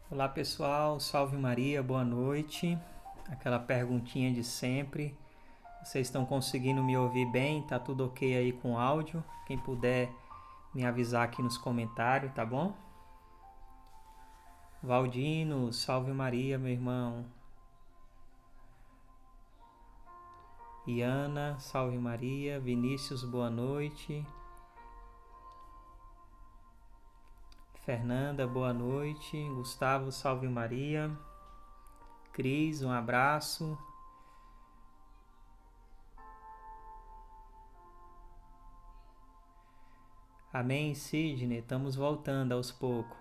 Olá pessoal, salve Maria, boa noite. Aquela perguntinha de sempre. Vocês estão conseguindo me ouvir bem? Tá tudo ok aí com o áudio? Quem puder me avisar aqui nos comentários, tá bom? Valdino, salve Maria, meu irmão. Iana, salve Maria. Vinícius, boa noite. Fernanda, boa noite. Gustavo, salve Maria. Cris, um abraço. Amém, Sidney. Estamos voltando aos poucos.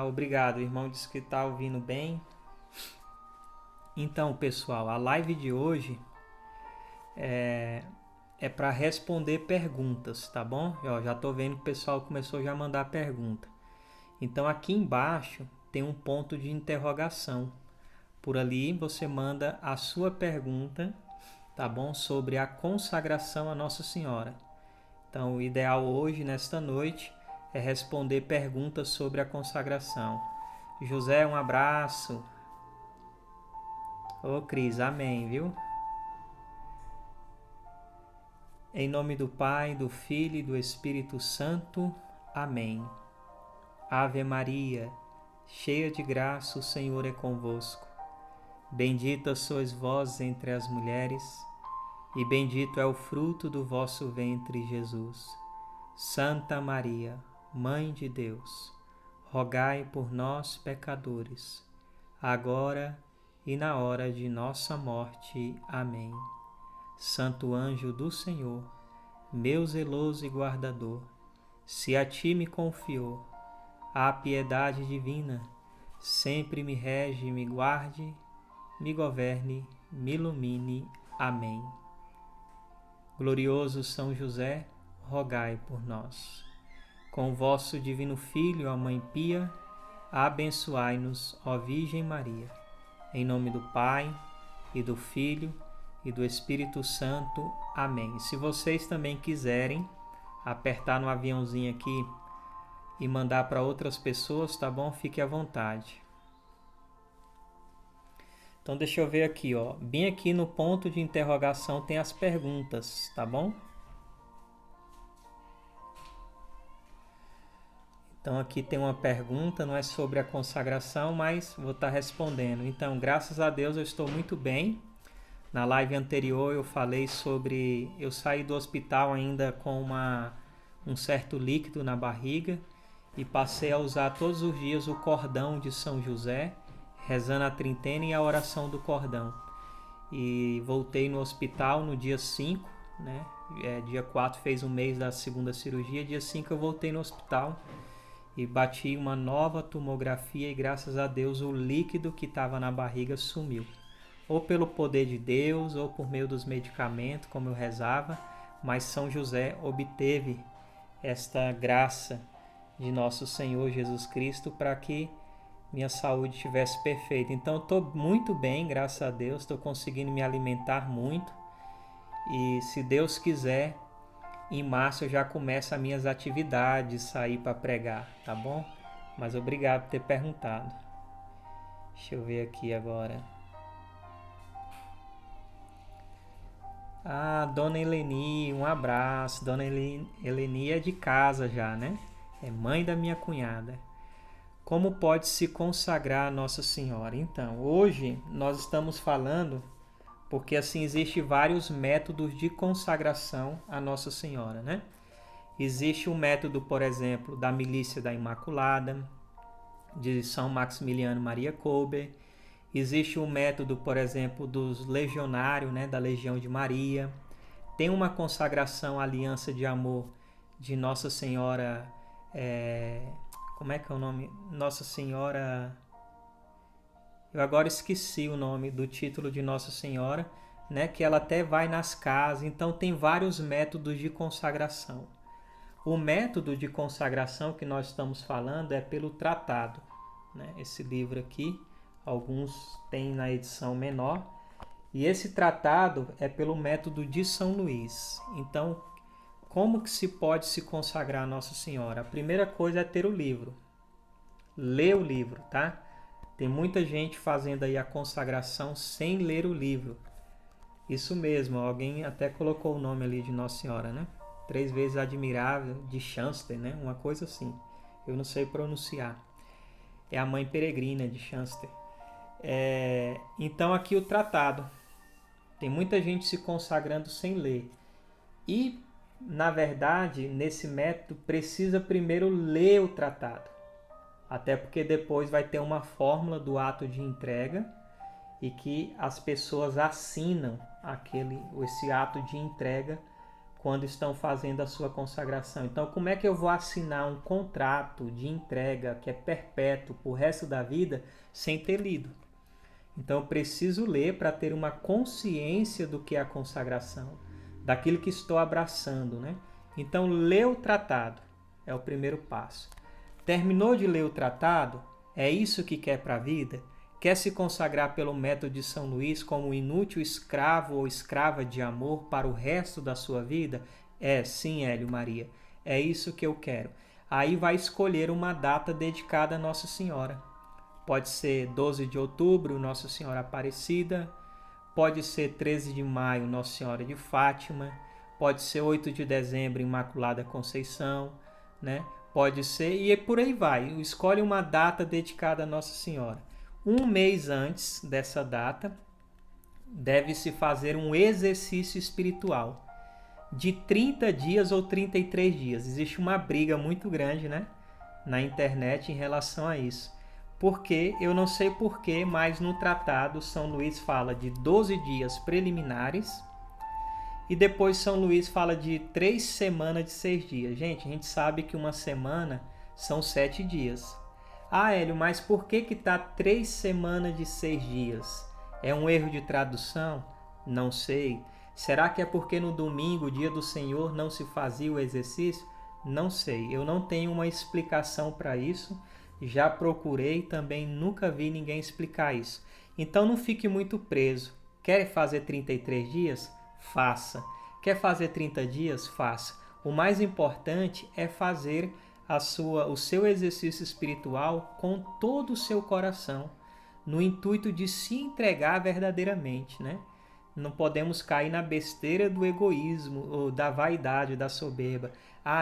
Obrigado. O irmão disse que está ouvindo bem. Então, pessoal, a live de hoje é para responder perguntas, tá bom? Eu já estou vendo que o pessoal começou já a mandar pergunta. Então, aqui embaixo tem um ponto de interrogação. Por ali você manda a sua pergunta, tá bom? Sobre a consagração a Nossa Senhora. Então, o ideal hoje, nesta noite, é responder perguntas sobre a consagração. José, um abraço. Ô Cris, amém, viu? Em nome do Pai, do Filho e do Espírito Santo. Amém. Ave Maria, cheia de graça, o Senhor é convosco. Bendita sois vós entre as mulheres, e bendito é o fruto do vosso ventre, Jesus. Santa Maria, Mãe de Deus, rogai por nós, pecadores, agora e na hora de nossa morte. Amém. Santo anjo do Senhor, meu zeloso e guardador, se a ti me confiou a piedade divina, sempre me rege, me guarde, me governe, me ilumine. Amém. Glorioso São José, rogai por nós. Com o vosso divino Filho, a Mãe Pia, abençoai-nos, ó Virgem Maria. Em nome do Pai, e do Filho, e do Espírito Santo. Amém. Se vocês também quiserem apertar no aviãozinho aqui e mandar para outras pessoas, tá bom? Fique à vontade. Então deixa eu ver aqui, ó. Bem aqui no ponto de interrogação tem as perguntas, tá bom? Então aqui tem uma pergunta, não é sobre a consagração, mas vou estar respondendo. Então, graças a Deus eu estou muito bem. Na live anterior eu falei sobre... Eu saí do hospital ainda com um certo líquido na barriga e passei a usar todos os dias o cordão de São José, rezando a trintena e a oração do cordão. E voltei no hospital no dia 5, né? Dia 4 fez um mês da segunda cirurgia, dia 5 eu voltei no hospital e bati uma nova tomografia e graças a Deus o líquido que estava na barriga sumiu. Ou pelo poder de Deus, ou por meio dos medicamentos, como eu rezava, mas São José obteve esta graça de nosso Senhor Jesus Cristo para que minha saúde estivesse perfeita. Então eu estou muito bem, graças a Deus, estou conseguindo me alimentar muito e se Deus quiser, em março eu já começo as minhas atividades, sair para pregar, tá bom? Mas obrigado por ter perguntado. Deixa eu ver aqui agora. Dona Eleni, um abraço. Dona Eleni é de casa já, né? É mãe da minha cunhada. Como pode se consagrar a Nossa Senhora? Então, hoje nós estamos falando, porque assim existe vários métodos de consagração a Nossa Senhora, né? Existe um método, por exemplo, da Milícia da Imaculada, de São Maximiliano Maria Kolbe. Existe um método, por exemplo, dos legionários, né, da Legião de Maria. Tem uma consagração à Aliança de Amor de Nossa Senhora... como é que é o nome? Nossa Senhora... Eu agora esqueci o nome do título de Nossa Senhora, né, que ela até vai nas casas. Então tem vários métodos de consagração. O método de consagração que nós estamos falando é pelo tratado, né? Esse livro aqui, alguns têm na edição menor. E esse tratado é pelo método de São Luís. Então, como que se pode se consagrar a Nossa Senhora? A primeira coisa é ter o livro. lê o livro, tá? Tem muita gente fazendo aí a consagração sem ler o livro. Isso mesmo, alguém até colocou o nome ali de Nossa Senhora, né? 3 vezes admirável, de Chancellor, né? Uma coisa assim. Eu não sei pronunciar. É a mãe peregrina de Chancellor. Então aqui o tratado. Tem muita gente se consagrando sem ler. E, na verdade, nesse método, precisa primeiro ler o tratado. Até porque depois vai ter uma fórmula do ato de entrega e que as pessoas assinam esse ato de entrega quando estão fazendo a sua consagração. Então, como é que eu vou assinar um contrato de entrega que é perpétuo para o resto da vida sem ter lido? Então, eu preciso ler para ter uma consciência do que é a consagração, daquilo que estou abraçando, né? Então, ler o tratado é o primeiro passo. Terminou de ler o tratado? É isso que quer para a vida? Quer se consagrar pelo método de São Luís como inútil escravo ou escrava de amor para o resto da sua vida? Sim, Hélio Maria. É isso que eu quero. Aí vai escolher uma data dedicada a Nossa Senhora. Pode ser 12 de outubro, Nossa Senhora Aparecida. Pode ser 13 de maio, Nossa Senhora de Fátima. Pode ser 8 de dezembro, Imaculada Conceição, né? Pode ser, e por aí vai. Escolhe uma data dedicada a Nossa Senhora. Um mês antes dessa data, deve-se fazer um exercício espiritual de 30 dias ou 33 dias. Existe uma briga muito grande, né, na internet em relação a isso. Porque, eu não sei porquê, mas no tratado São Luís fala de 12 dias preliminares e depois São Luís fala de 3 semanas de 6 dias. Gente, a gente sabe que uma semana são 7 dias. Hélio, mas por que está 3 semanas de 6 dias? É um erro de tradução? Não sei. Será que é porque no domingo, dia do Senhor, não se fazia o exercício? Não sei. Eu não tenho uma explicação para isso. Já procurei, também nunca vi ninguém explicar isso. Então não fique muito preso. Quer fazer 33 dias? Faça. Quer fazer 30 dias? Faça. O mais importante é fazer o seu exercício espiritual com todo o seu coração, no intuito de se entregar verdadeiramente, né? Não podemos cair na besteira do egoísmo, ou da vaidade, da soberba.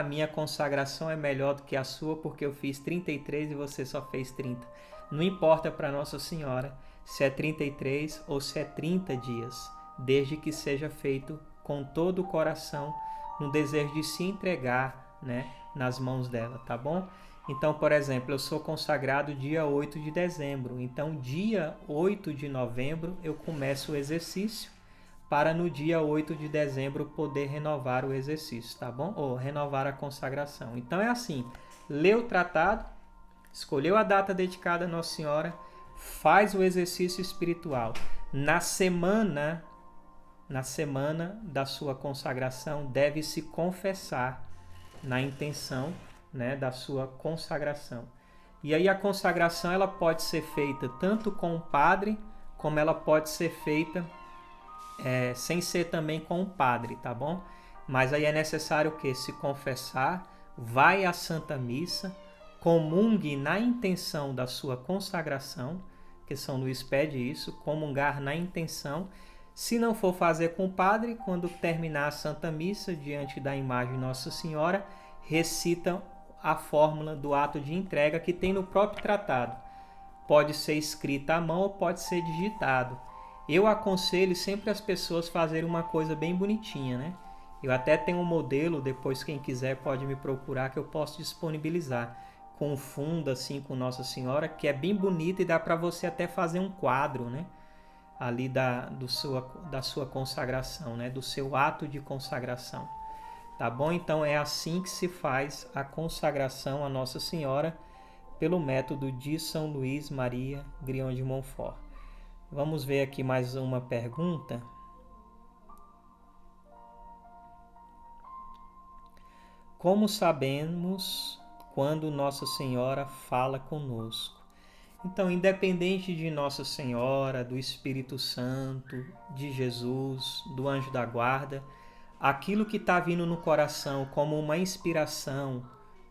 Minha consagração é melhor do que a sua porque eu fiz 33 e você só fez 30. Não importa para Nossa Senhora se é 33 ou se é 30 dias, desde que seja feito com todo o coração, no desejo de se entregar, né, nas mãos dela, tá bom? Então, por exemplo, eu sou consagrado dia 8 de dezembro. Então, dia 8 de novembro eu começo o exercício para no dia 8 de dezembro poder renovar o exercício, tá bom? Ou renovar a consagração. Então é assim, lê o tratado, escolheu a data dedicada a Nossa Senhora, faz o exercício espiritual. Na semana da sua consagração, deve se confessar na intenção, né, da sua consagração. E aí a consagração ela pode ser feita tanto com o padre, como ela pode ser feita sem ser também com o padre, tá bom? Mas aí é necessário que se confessar, vai à Santa Missa, comungue na intenção da sua consagração, que São Luís pede isso, comungar na intenção. Se não for fazer com o padre, quando terminar a Santa Missa, diante da imagem de Nossa Senhora, recita a fórmula do ato de entrega que tem no próprio tratado. Pode ser escrita à mão ou pode ser digitado. Eu aconselho sempre as pessoas fazerem uma coisa bem bonitinha, né? Eu até tenho um modelo, depois quem quiser pode me procurar que eu posso disponibilizar, com fundo assim com Nossa Senhora, que é bem bonito e dá para você até fazer um quadro, né? Ali da sua consagração, né? Do seu ato de consagração. Tá bom? Então é assim que se faz a consagração a Nossa Senhora pelo método de São Luís Maria Grignion de Montfort. Vamos ver aqui mais uma pergunta. Como sabemos quando Nossa Senhora fala conosco? Então, independente de Nossa Senhora, do Espírito Santo, de Jesus, do anjo da guarda, aquilo que está vindo no coração como uma inspiração,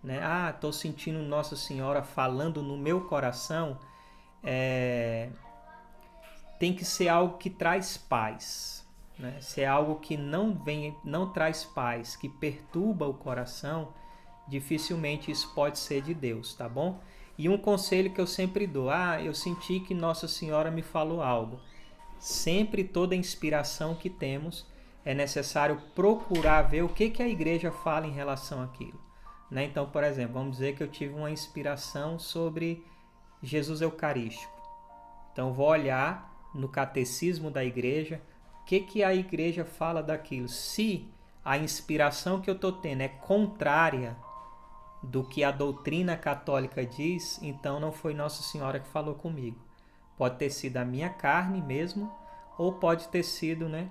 né? Ah, estou sentindo Nossa Senhora falando no meu coração. Tem que ser algo que traz paz, né? Se é algo que não traz paz, que perturba o coração, dificilmente isso pode ser de Deus, tá bom? E um conselho que eu sempre dou: eu senti que Nossa Senhora me falou algo. Sempre toda inspiração que temos é necessário procurar ver o que a igreja fala em relação àquilo, né? Então, por exemplo, vamos dizer que eu tive uma inspiração sobre Jesus Eucarístico. Então, vou olhar no catecismo da igreja o que a igreja fala daquilo. Se a inspiração que eu estou tendo é contrária do que a doutrina católica diz, então não foi Nossa Senhora que falou comigo. Pode ter sido a minha carne mesmo, ou pode ter sido, né,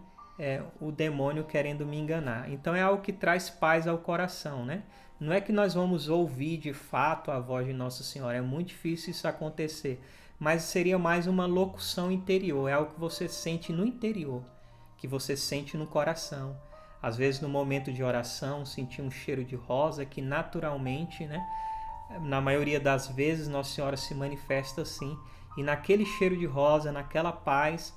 o demônio querendo me enganar. Então é algo que traz paz ao coração, né? Não é que nós vamos ouvir de fato a voz de Nossa Senhora, é muito difícil isso acontecer, mas seria mais uma locução interior, é algo que você sente no interior, que você sente no coração. Às vezes no momento de oração, sentir um cheiro de rosa que naturalmente, né, na maioria das vezes Nossa Senhora se manifesta assim, e naquele cheiro de rosa, naquela paz,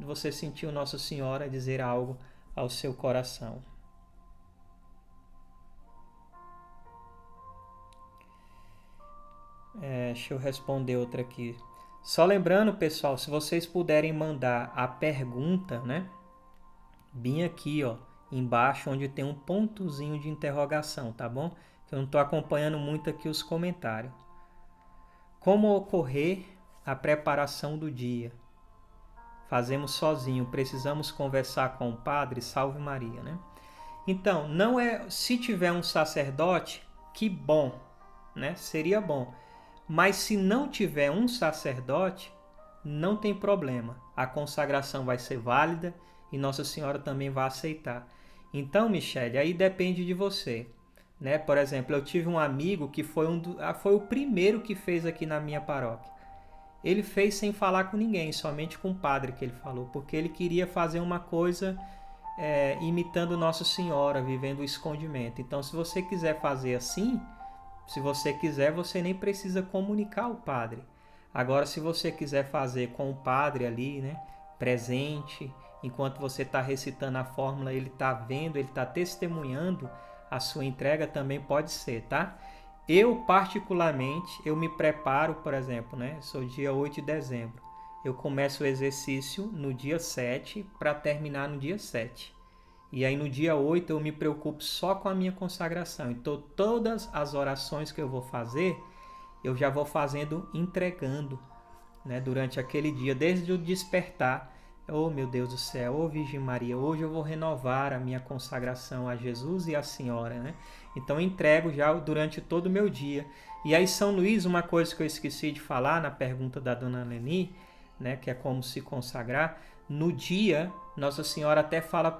você sentiu Nossa Senhora dizer algo ao seu coração. Deixa eu responder outra aqui. Só lembrando, pessoal, se vocês puderem mandar a pergunta, né, bem aqui, ó, embaixo, onde tem um pontozinho de interrogação, tá bom? Eu não estou acompanhando muito aqui os comentários. Como ocorrer a preparação do dia? Fazemos sozinho, precisamos conversar com o padre? Salve Maria, né? Então, não é, se tiver um sacerdote, que bom, né? Seria bom. Mas se não tiver um sacerdote, não tem problema. A consagração vai ser válida e Nossa Senhora também vai aceitar. Então, Michele, aí depende de você, né? Por exemplo, eu tive um amigo que foi o primeiro que fez aqui na minha paróquia. Ele fez sem falar com ninguém, somente com o padre que ele falou, porque ele queria fazer uma coisa imitando Nossa Senhora, vivendo o escondimento. Então, se você quiser fazer assim, se você quiser, você nem precisa comunicar ao padre. Agora, se você quiser fazer com o padre ali, né, presente, enquanto você está recitando a fórmula, ele está vendo, ele está testemunhando a sua entrega, também pode ser, tá? Eu, particularmente, eu me preparo, por exemplo, né? Sou dia 8 de dezembro. Eu começo o exercício no dia 7 para terminar no dia 7. E aí no dia 8 eu me preocupo só com a minha consagração. Então todas as orações que eu vou fazer, eu já vou fazendo entregando, né? Durante aquele dia, desde o despertar. Oh meu Deus do céu, oh Virgem Maria, hoje eu vou renovar a minha consagração a Jesus e a Senhora, né? Então eu entrego já durante todo o meu dia. E aí São Luís, uma coisa que eu esqueci de falar na pergunta da Dona Leni, né, que é como se consagrar, no dia Nossa Senhora até fala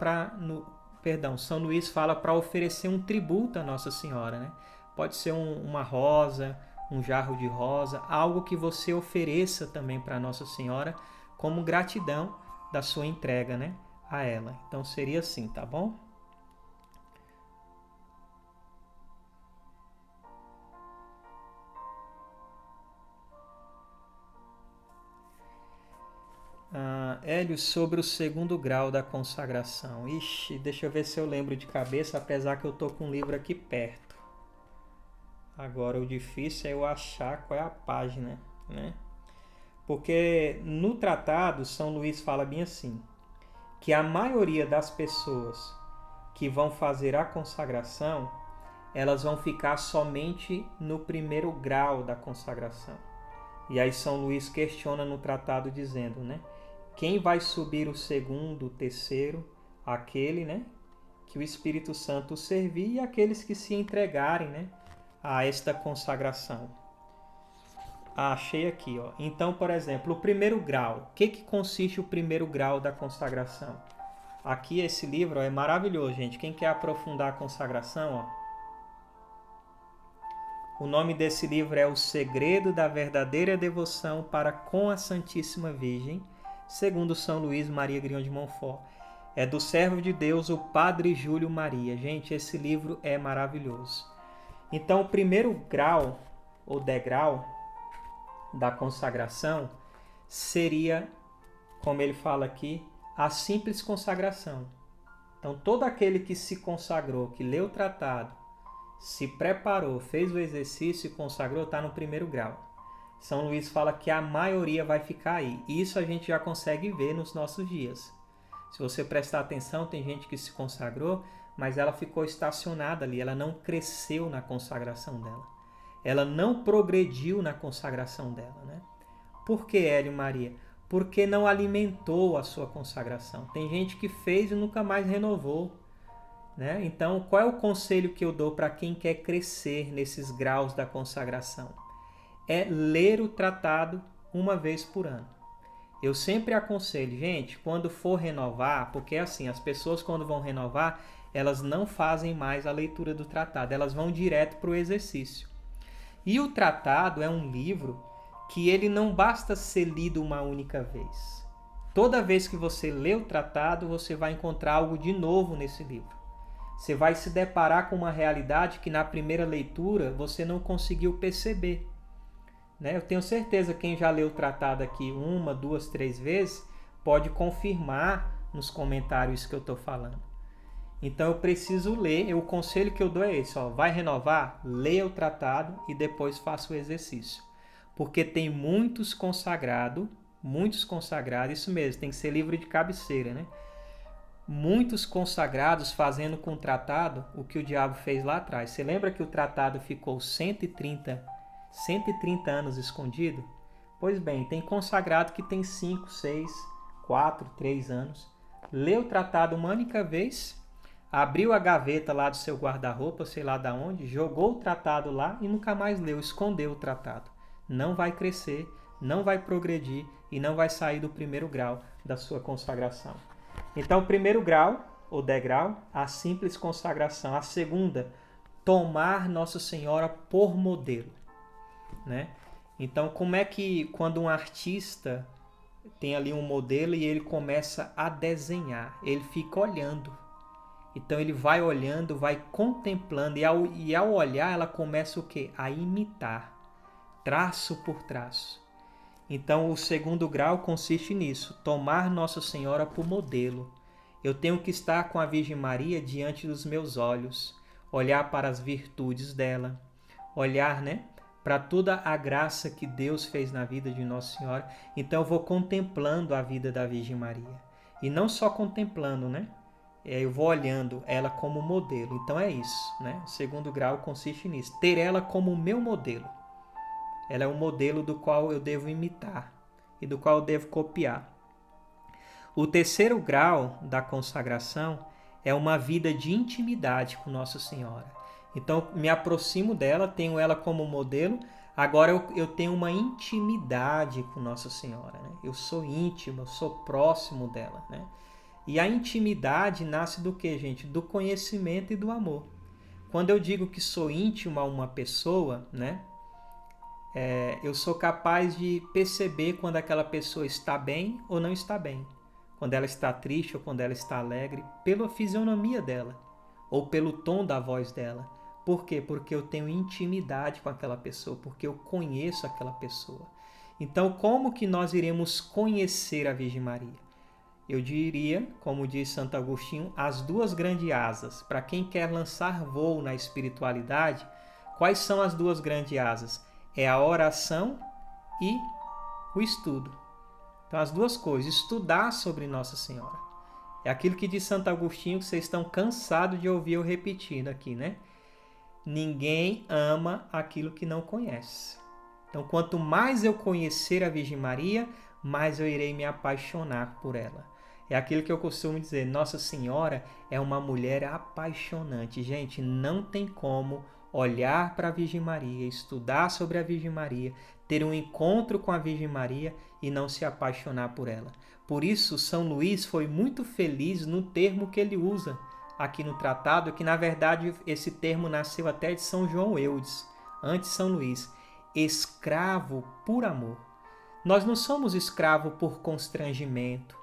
São Luís fala para oferecer um tributo a Nossa Senhora, né? Pode ser uma rosa, um jarro de rosa, algo que você ofereça também para Nossa Senhora como gratidão da sua entrega, né, a ela. Então seria assim, tá bom? Hélio, sobre o segundo grau da consagração. Ixi, deixa eu ver se eu lembro de cabeça, apesar que eu tô com o livro aqui perto. Agora o difícil é eu achar qual é a página, né? Porque no tratado, São Luís fala bem assim, que a maioria das pessoas que vão fazer a consagração, elas vão ficar somente no primeiro grau da consagração. E aí São Luís questiona no tratado dizendo, né? Quem vai subir o segundo, o terceiro, aquele, né, que o Espírito Santo servir e aqueles que se entregarem, né, a esta consagração. Achei aqui, ó. Então, por exemplo, o primeiro grau. O que consiste o primeiro grau da consagração? Aqui esse livro é maravilhoso, gente. Quem quer aprofundar a consagração, ó. O nome desse livro é O Segredo da Verdadeira Devoção para com a Santíssima Virgem, segundo São Luís Maria Grignion de Montfort. É do servo de Deus, o Padre Júlio Maria. Gente, esse livro é maravilhoso. Então, o primeiro grau ou degrau da consagração seria, como ele fala aqui, a simples consagração. Então, todo aquele que se consagrou, que leu o tratado, se preparou, fez o exercício e consagrou, está no primeiro grau. São Luís fala que a maioria vai ficar aí. Isso a gente já consegue ver nos nossos dias. Se você prestar atenção, tem gente que se consagrou, mas ela ficou estacionada ali, ela não cresceu na consagração dela. Ela não progrediu na consagração dela, né? Por que, Hélio Maria? Porque não alimentou a sua consagração. Tem gente que fez e nunca mais renovou, né? Então, qual é o conselho que eu dou para quem quer crescer nesses graus da consagração? É ler o tratado uma vez por ano. Eu sempre aconselho, gente, quando for renovar, porque assim, as pessoas quando vão renovar, elas não fazem mais a leitura do tratado, elas vão direto para o exercício. E o tratado é um livro que ele não basta ser lido uma única vez. Toda vez que você lê o tratado, você vai encontrar algo de novo nesse livro. Você vai se deparar com uma realidade que na primeira leitura você não conseguiu perceber. Eu tenho certeza que quem já leu o tratado aqui 1, 2, 3 vezes pode confirmar nos comentários que eu estou falando. Então eu preciso ler, o conselho que eu dou é esse, vai renovar? Leia o tratado e depois faça o exercício. Porque tem muitos consagrados, isso mesmo, tem que ser livro de cabeceira, né? Muitos consagrados fazendo com o tratado o que o diabo fez lá atrás. Você lembra que o tratado ficou 130 anos escondido? Pois bem, tem consagrado que tem 5, 6, 4, 3 anos. Leu o tratado uma única vez, abriu a gaveta lá do seu guarda-roupa, sei lá da onde, jogou o tratado lá e nunca mais leu, escondeu o tratado. Não vai crescer, não vai progredir e não vai sair do primeiro grau da sua consagração. Então, o primeiro grau, ou degrau, a simples consagração. A segunda, tomar Nossa Senhora por modelo. Né? Então, como é que quando um artista tem ali um modelo e ele começa a desenhar, ele fica olhando. Então, ele vai olhando, vai contemplando e ao olhar ela começa o quê? A imitar, traço por traço. Então, o segundo grau consiste nisso, tomar Nossa Senhora por modelo. Eu tenho que estar com a Virgem Maria diante dos meus olhos, olhar para as virtudes dela, olhar, para toda a graça que Deus fez na vida de Nossa Senhora. Então, eu vou contemplando a vida da Virgem Maria. E não só contemplando, eu vou olhando ela como modelo. Então, é isso, O segundo grau consiste nisso, ter ela como meu modelo. Ela é um modelo do qual eu devo imitar e do qual eu devo copiar. O terceiro grau da consagração é uma vida de intimidade com Nossa Senhora. Então, me aproximo dela, tenho ela como modelo, agora eu tenho uma intimidade com Nossa Senhora. Eu sou íntimo, eu sou próximo dela. E a intimidade nasce do quê, gente? Do conhecimento e do amor. Quando eu digo que sou íntimo a uma pessoa, eu sou capaz de perceber quando aquela pessoa está bem ou não está bem. Quando ela está triste ou quando ela está alegre, pela fisionomia dela ou pelo tom da voz dela. Por quê? Porque eu tenho intimidade com aquela pessoa, porque eu conheço aquela pessoa. Então, como que nós iremos conhecer a Virgem Maria? Eu diria, como diz Santo Agostinho, as duas grandes asas. Para quem quer lançar voo na espiritualidade, quais são as duas grandes asas? É a oração e o estudo. Então, as duas coisas, estudar sobre Nossa Senhora. É aquilo que diz Santo Agostinho, que vocês estão cansados de ouvir eu repetindo aqui, Ninguém ama aquilo que não conhece. Então, quanto mais eu conhecer a Virgem Maria, mais eu irei me apaixonar por ela. É aquilo que eu costumo dizer, Nossa Senhora é uma mulher apaixonante. Gente, não tem como olhar para a Virgem Maria, estudar sobre a Virgem Maria, ter um encontro com a Virgem Maria e não se apaixonar por ela. Por isso, São Luís foi muito feliz no termo que ele usa aqui no tratado, que na verdade esse termo nasceu até de São João Eudes, antes de São Luís, escravo por amor. Nós não somos escravos por constrangimento,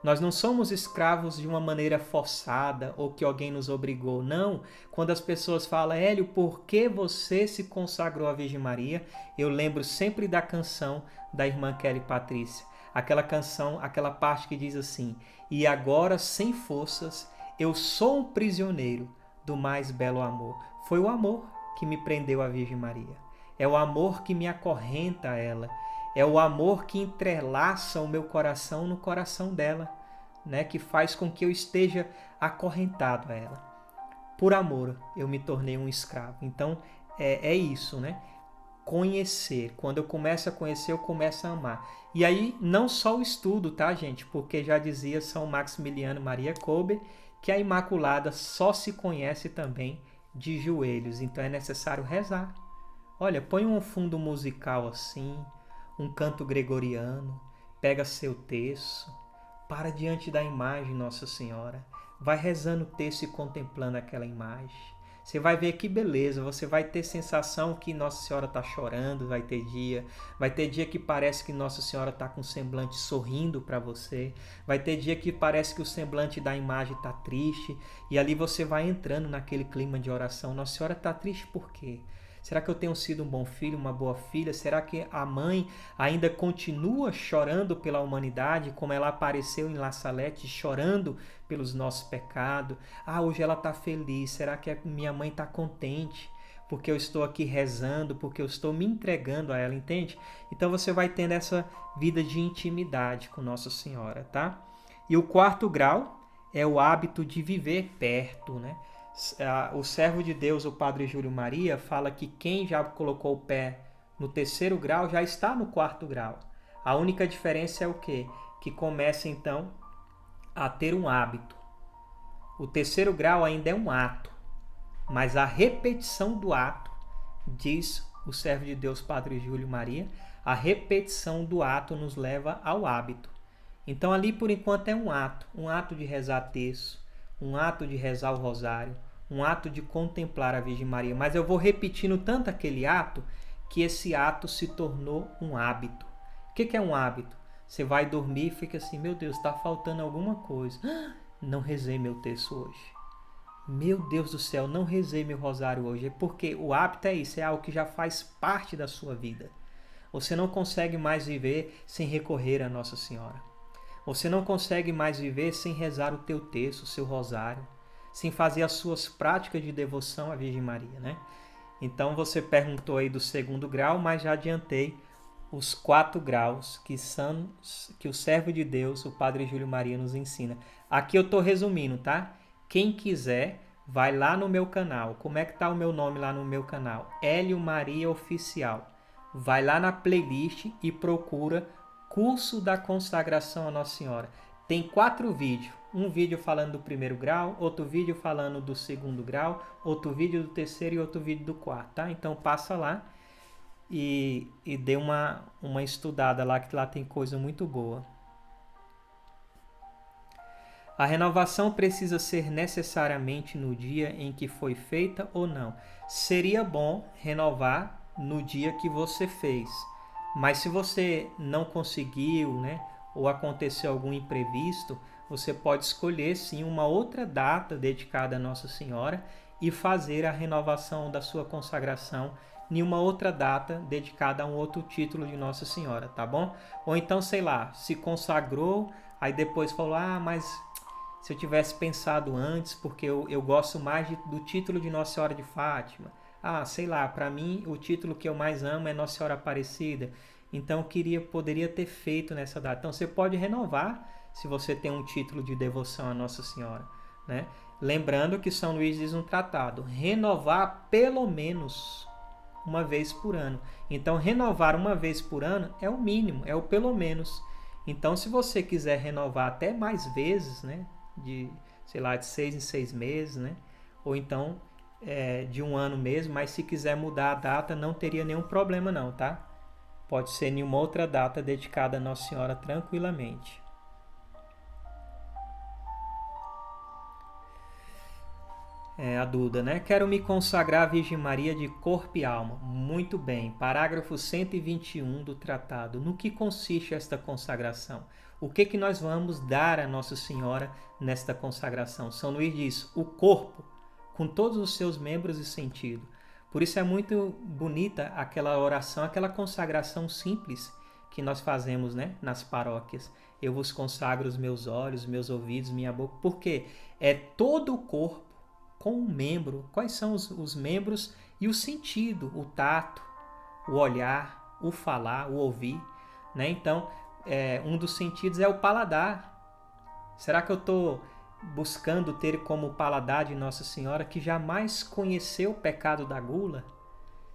Nós não somos escravos de uma maneira forçada ou que alguém nos obrigou. Não. Quando as pessoas falam, Hélio, por que você se consagrou à Virgem Maria? Eu lembro sempre da canção da irmã Kelly Patrícia. Aquela canção, aquela parte que diz assim: e agora, sem forças, eu sou um prisioneiro do mais belo amor. Foi o amor que me prendeu à Virgem Maria. É o amor que me acorrenta a ela. É o amor que entrelaça o meu coração no coração dela, né? Que faz com que eu esteja acorrentado a ela. Por amor, eu me tornei um escravo. Então, é isso, né? Conhecer. Quando eu começo a conhecer, eu começo a amar. E aí, não só o estudo, tá, gente? Porque já dizia São Maximiliano Maria Kolbe que a Imaculada só se conhece também de joelhos. Então, é necessário rezar. Olha, põe um fundo musical assim, um canto gregoriano, pega seu terço, para diante da imagem Nossa Senhora, vai rezando o terço e contemplando aquela imagem. Você vai ver que beleza, você vai ter sensação que Nossa Senhora está chorando, vai ter dia que parece que Nossa Senhora está com o semblante sorrindo para você, vai ter dia que parece que o semblante da imagem está triste, e ali você vai entrando naquele clima de oração. Nossa Senhora está triste por quê? Será que eu tenho sido um bom filho, uma boa filha? Será que a mãe ainda continua chorando pela humanidade, como ela apareceu em La Salette, chorando pelos nossos pecados? Ah, hoje ela está feliz. Será que a minha mãe está contente? Porque eu estou aqui rezando, porque eu estou me entregando a ela, entende? Então você vai tendo essa vida de intimidade com Nossa Senhora, tá? E o quarto grau é o hábito de viver perto, né? O servo de Deus, o Padre Júlio Maria, fala que quem já colocou o pé no terceiro grau já está no quarto grau. A única diferença é o quê? Que começa então a ter um hábito. O terceiro grau ainda é um ato, mas a repetição do ato, diz o servo de Deus, Padre Júlio Maria, a repetição do ato nos leva ao hábito. Então ali por enquanto é um ato de rezar terço, um ato de rezar o rosário, um ato de contemplar a Virgem Maria. Mas eu vou repetindo tanto aquele ato que esse ato se tornou um hábito. O que é um hábito? Você vai dormir e fica assim, meu Deus, está faltando alguma coisa. Não rezei meu terço hoje. Meu Deus do céu, não rezei meu rosário hoje. É porque o hábito é isso, é algo que já faz parte da sua vida. Você não consegue mais viver sem recorrer a Nossa Senhora. Você não consegue mais viver sem rezar o teu terço, o seu rosário, sem fazer as suas práticas de devoção à Virgem Maria, né? Então você perguntou aí do segundo grau, mas já adiantei os 4 graus que o servo de Deus, o Padre Júlio Maria, nos ensina. Aqui eu estou resumindo, tá? Quem quiser, vai lá no meu canal. Como é que tá o meu nome lá no meu canal? Hélio Maria Oficial. Vai lá na playlist e procura Curso da Consagração a Nossa Senhora. Tem 4 vídeos. Um vídeo falando do primeiro grau, outro vídeo falando do segundo grau, outro vídeo do terceiro e outro vídeo do quarto, tá? Então passa lá e dê uma estudada lá, que lá tem coisa muito boa. A renovação precisa ser necessariamente no dia em que foi feita ou não? Seria bom renovar no dia que você fez. Mas se você não conseguiu, né, ou aconteceu algum imprevisto, você pode escolher sim uma outra data dedicada a Nossa Senhora e fazer a renovação da sua consagração em uma outra data dedicada a um outro título de Nossa Senhora, tá bom? Ou então, sei lá, se consagrou, aí depois falou, mas se eu tivesse pensado antes, porque eu gosto mais do título de Nossa Senhora de Fátima. Sei lá, para mim o título que eu mais amo é Nossa Senhora Aparecida. Então poderia ter feito nessa data. Então você pode renovar se você tem um título de devoção a Nossa Senhora, né? Lembrando que São Luís diz um tratado, renovar pelo menos uma vez por ano. Então renovar uma vez por ano é o mínimo, é o pelo menos. Então se você quiser renovar até mais vezes, né? De 6 em 6 meses, né? Ou então de um ano mesmo, mas se quiser mudar a data não teria nenhum problema não, tá? Pode ser em uma outra data dedicada a Nossa Senhora tranquilamente. A Duda, né? Quero me consagrar à Virgem Maria de corpo e alma. Muito bem. Parágrafo 121 do tratado. No que consiste esta consagração? O que nós vamos dar a Nossa Senhora nesta consagração? São Luís diz, o corpo, com todos os seus membros e sentido. Por isso é muito bonita aquela oração, aquela consagração simples que nós fazemos, né, nas paróquias. Eu vos consagro os meus olhos, meus ouvidos, minha boca. Porque é todo o corpo com um membro. Quais são os membros e o sentido, o tato, o olhar, o falar, o ouvir, né? Então, um dos sentidos é o paladar. Será que eu estou buscando ter como paladar de Nossa Senhora que jamais conheceu o pecado da gula?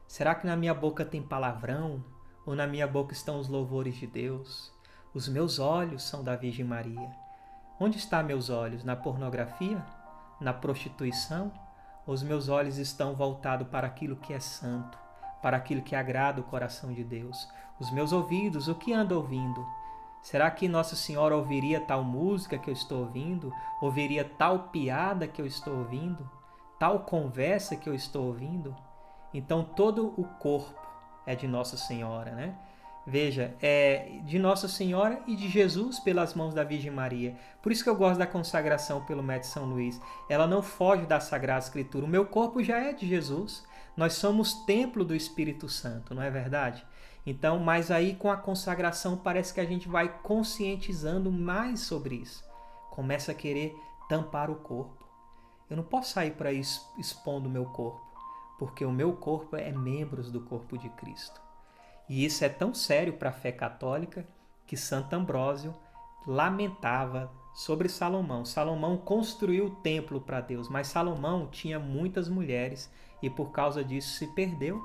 Será que na minha boca tem palavrão? Ou na minha boca estão os louvores de Deus? Os meus olhos são da Virgem Maria. Onde estão meus olhos? Na pornografia? Na prostituição? Ou os meus olhos estão voltados para aquilo que é santo, para aquilo que agrada o coração de Deus? Os meus ouvidos, o que ando ouvindo? Será que Nossa Senhora ouviria tal música que eu estou ouvindo? Ouviria tal piada que eu estou ouvindo? Tal conversa que eu estou ouvindo? Então todo o corpo é de Nossa Senhora, né? Veja, é de Nossa Senhora e de Jesus pelas mãos da Virgem Maria. Por isso que eu gosto da consagração pelo médico São Luís. Ela não foge da Sagrada Escritura. O meu corpo já é de Jesus. Nós somos templo do Espírito Santo, não é verdade? Então, mas aí com a consagração parece que a gente vai conscientizando mais sobre isso. Começa a querer tampar o corpo. Eu não posso sair para expondo o meu corpo, porque o meu corpo é membros do corpo de Cristo. E isso é tão sério para a fé católica que Santo Ambrósio lamentava sobre Salomão. Salomão construiu o templo para Deus, mas Salomão tinha muitas mulheres e por causa disso se perdeu,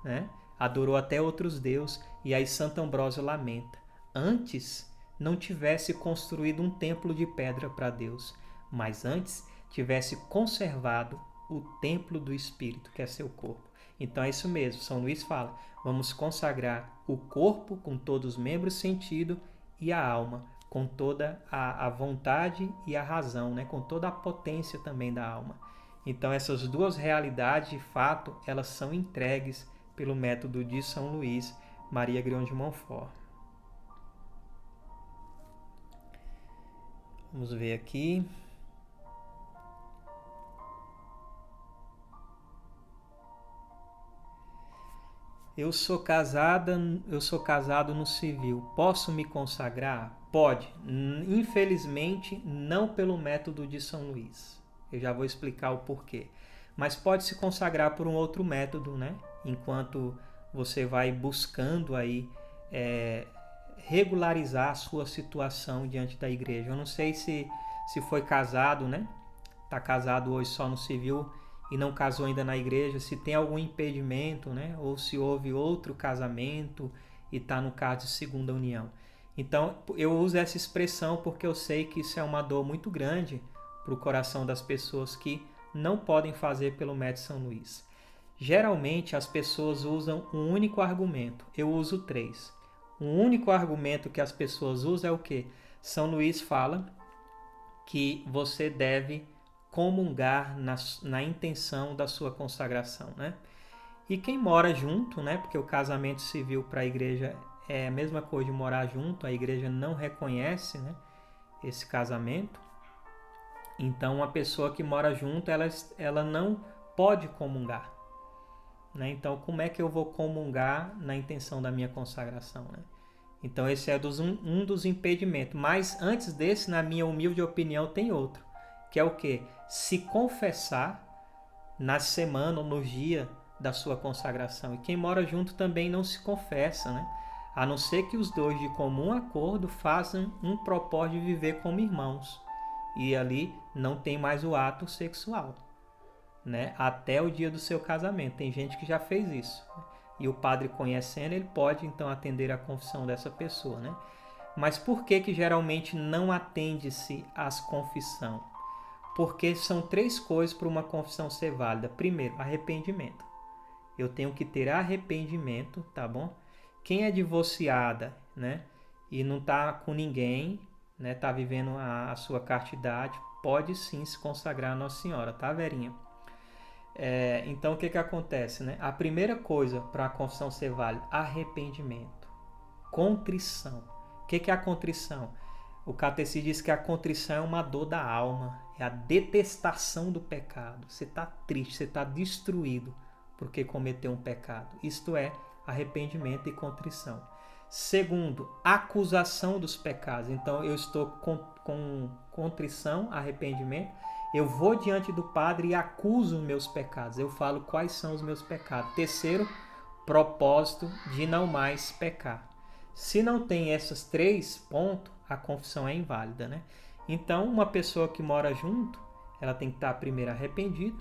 né? Adorou até outros deuses, e aí Santo Ambrósio lamenta. Antes não tivesse construído um templo de pedra para Deus, mas antes tivesse conservado o templo do Espírito, que é seu corpo. Então é isso mesmo, São Luís fala, vamos consagrar o corpo com todos os membros, sentido, e a alma, com toda a vontade e a razão, né? Com toda a potência também da alma. Então essas duas realidades, de fato, elas são entregues pelo método de São Luís Maria Grião de Montfort. Vamos ver aqui. Eu sou casado no civil. Posso me consagrar? Pode. Infelizmente, não pelo método de São Luís. Eu já vou explicar o porquê. Mas pode se consagrar por um outro método, né? Enquanto você vai buscando aí regularizar a sua situação diante da igreja. Eu não sei se foi casado, né? Está casado hoje só no civil e não casou ainda na igreja, se tem algum impedimento, né? Ou se houve outro casamento e está no caso de segunda união. Então, eu uso essa expressão porque eu sei que isso é uma dor muito grande para o coração das pessoas que não podem fazer pelo método São Luís. Geralmente, as pessoas usam um único argumento. Eu uso 3. Um único argumento que as pessoas usam é o quê? São Luís fala que você deve comungar na intenção da sua consagração, né? E quem mora junto, né? Porque o casamento civil para a igreja é a mesma coisa de morar junto, a igreja não reconhece, né, esse casamento. Então, uma pessoa que mora junto, ela não pode comungar, né? Então, como é que eu vou comungar na intenção da minha consagração, né? Então, esse é um dos impedimentos. Mas antes desse, na minha humilde opinião, tem outro, que é o quê? Se confessar na semana ou no dia da sua consagração. E quem mora junto também não se confessa, né? A não ser que os dois, de comum acordo, façam um propósito de viver como irmãos. E ali não tem mais o ato sexual, né? Até o dia do seu casamento. Tem gente que já fez isso. E o padre, conhecendo, ele pode então atender a confissão dessa pessoa, né? Mas por que geralmente não atende-se às confissão? Porque são 3 coisas para uma confissão ser válida. Primeiro, arrependimento. Eu tenho que ter arrependimento, tá bom? Quem é divorciada, né, e não está com ninguém, né, está vivendo a sua castidade, pode sim se consagrar a Nossa Senhora, tá, Verinha? Então, o que acontece, né? A primeira coisa para a confissão ser válida, arrependimento, contrição. O que é a contrição? O catecismo diz que a contrição é uma dor da alma, é a detestação do pecado. Você está triste, você está destruído porque cometeu um pecado. Isto é arrependimento e contrição. Segundo, acusação dos pecados. Então eu estou com contrição, arrependimento. Eu vou diante do Padre e acuso os meus pecados. Eu falo quais são os meus pecados. Terceiro, propósito de não mais pecar. Se não tem esses 3 pontos, a confissão é inválida, né? Então, uma pessoa que mora junto, ela tem que estar primeiro arrependida,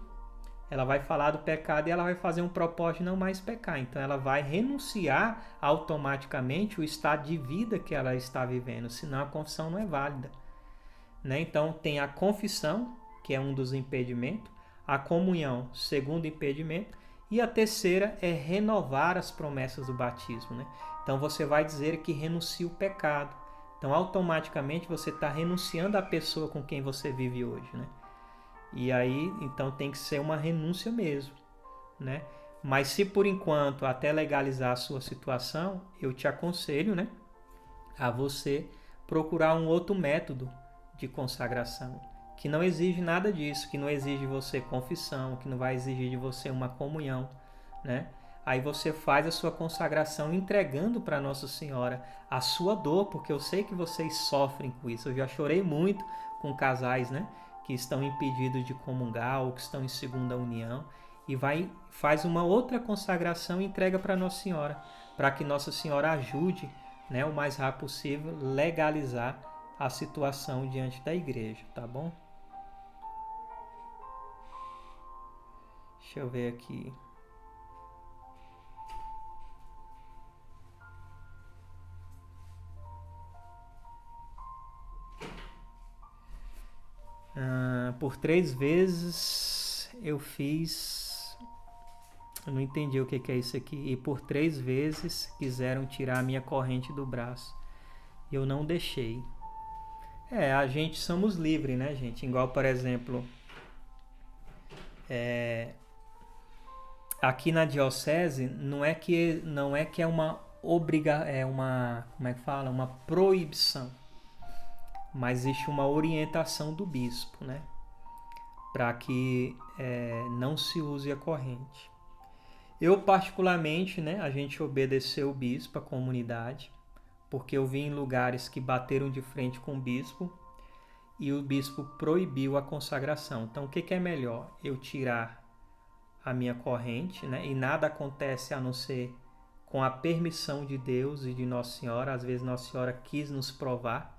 ela vai falar do pecado e ela vai fazer um propósito de não mais pecar. Então, ela vai renunciar automaticamente o estado de vida que ela está vivendo, senão a confissão não é válida, né? Então, tem a confissão, que é um dos impedimentos, a comunhão, segundo impedimento, e a terceira é renovar as promessas do batismo, né? Então você vai dizer que renuncia o pecado. Então automaticamente você está renunciando à pessoa com quem você vive hoje, né? E aí então tem que ser uma renúncia mesmo, né? Mas se por enquanto até legalizar a sua situação, eu te aconselho, né, a você procurar um outro método de consagração, que não exige nada disso, que não exige de você confissão, que não vai exigir de você uma comunhão, né? Aí você faz a sua consagração entregando para Nossa Senhora a sua dor, porque eu sei que vocês sofrem com isso. Eu já chorei muito com casais, né, que estão impedidos de comungar ou que estão em segunda união, e faz uma outra consagração e entrega para Nossa Senhora, para que Nossa Senhora ajude, né, o mais rápido possível legalizar a situação diante da igreja, tá bom? Deixa eu ver aqui. Por 3 vezes eu fiz... Eu não entendi o que é isso aqui. E por 3 vezes quiseram tirar a minha corrente do braço. Eu não deixei. A gente somos livres, né, gente? Igual, por exemplo, aqui na diocese não é que é uma como é que fala? Uma proibição. Mas existe uma orientação do bispo, né, para que não se use a corrente. Eu particularmente, né, a gente obedeceu o bispo, a comunidade, porque eu vi em lugares que bateram de frente com o bispo e o bispo proibiu a consagração. Então, o que é melhor? Eu tirar a minha corrente, né, e nada acontece a não ser com a permissão de Deus e de Nossa Senhora. Às vezes Nossa Senhora quis nos provar,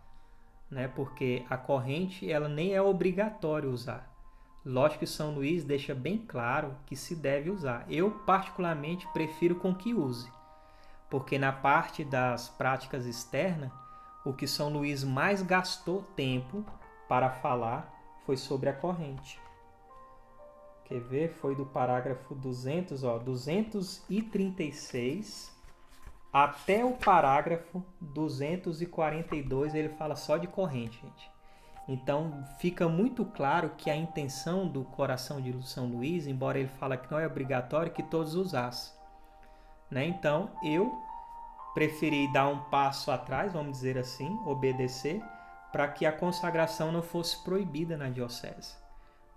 né, porque a corrente ela nem é obrigatório usar. Lógico que São Luís deixa bem claro que se deve usar. Eu particularmente prefiro com que use, porque na parte das práticas externas, o que São Luís mais gastou tempo para falar foi sobre a corrente. Quer ver? Foi do parágrafo 236 até o parágrafo 242, ele fala só de corrente, gente. Então fica muito claro que a intenção do coração de São Luís, embora ele fale que não é obrigatório, que todos usassem, né? Então eu preferi dar um passo atrás, vamos dizer assim, obedecer, para que a consagração não fosse proibida na diocese,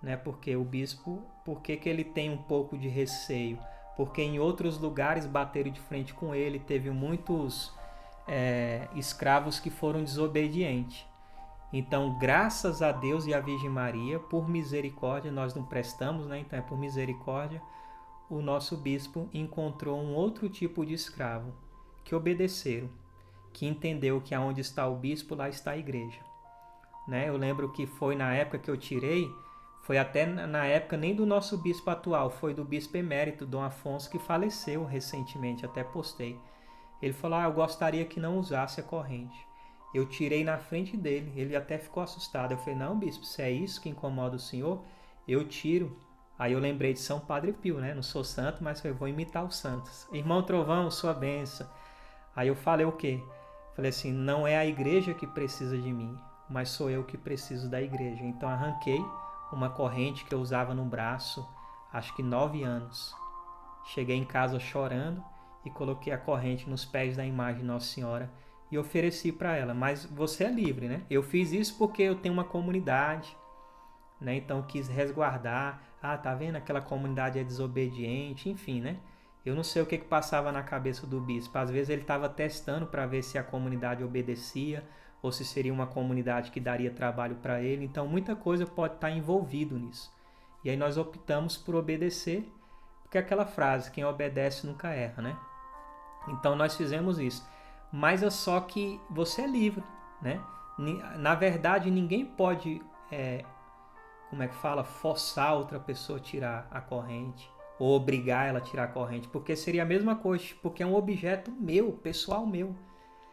né? Porque o bispo, por que ele tem um pouco de receio? Porque em outros lugares bateram de frente com ele, teve muitos escravos que foram desobedientes. Então, graças a Deus e à Virgem Maria, por misericórdia, nós não prestamos, né? Então é por misericórdia, o nosso bispo encontrou um outro tipo de escravo, que obedeceram, que entendeu que aonde está o bispo, lá está a igreja, né? Eu lembro que foi na época que eu tirei, foi até na época nem do nosso bispo atual, foi do bispo emérito, Dom Afonso, que faleceu recentemente, até postei. Ele falou, eu gostaria que não usasse a corrente. Eu tirei na frente dele, ele até ficou assustado. Eu falei, não, bispo, se é isso que incomoda o senhor, eu tiro. Aí eu lembrei de São Padre Pio, né? Não sou santo, mas eu vou imitar os santos. Irmão Trovão, sua bênção. Aí eu falei o quê? Falei assim, não é a igreja que precisa de mim, mas sou eu que preciso da igreja. Então arranquei uma corrente que eu usava no braço, acho que 9 anos. Cheguei em casa chorando e coloquei a corrente nos pés da imagem de Nossa Senhora e ofereci para ela. Mas você é livre, né? Eu fiz isso porque eu tenho uma comunidade, né? Então quis resguardar. Ah, tá vendo? Aquela comunidade é desobediente, enfim, né? Eu não sei o que passava na cabeça do bispo. Às vezes ele estava testando para ver se a comunidade obedecia ou se seria uma comunidade que daria trabalho para ele. Então muita coisa pode estar envolvido nisso. E aí nós optamos por obedecer, porque é aquela frase, quem obedece nunca erra, né? Então nós fizemos isso. Mas é só que você é livre, né? Na verdade, ninguém pode, como é que fala, forçar outra pessoa a tirar a corrente ou obrigar ela a tirar a corrente, porque seria a mesma coisa, porque é um objeto meu, pessoal meu.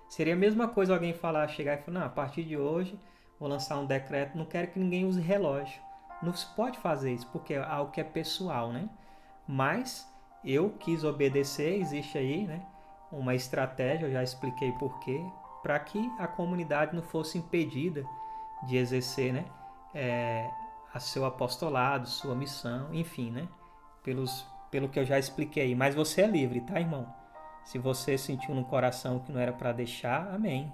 Seria a mesma coisa alguém chegar e falar, não, a partir de hoje vou lançar um decreto, não quero que ninguém use relógio. Não se pode fazer isso, porque é algo que é pessoal, né? Mas eu quis obedecer, existe aí, né, uma estratégia, eu já expliquei porquê, para que a comunidade não fosse impedida de exercer, né, a seu apostolado, sua missão, enfim, né, pelo que eu já expliquei. Mas você é livre, tá, irmão? Se você sentiu no coração que não era para deixar, amém.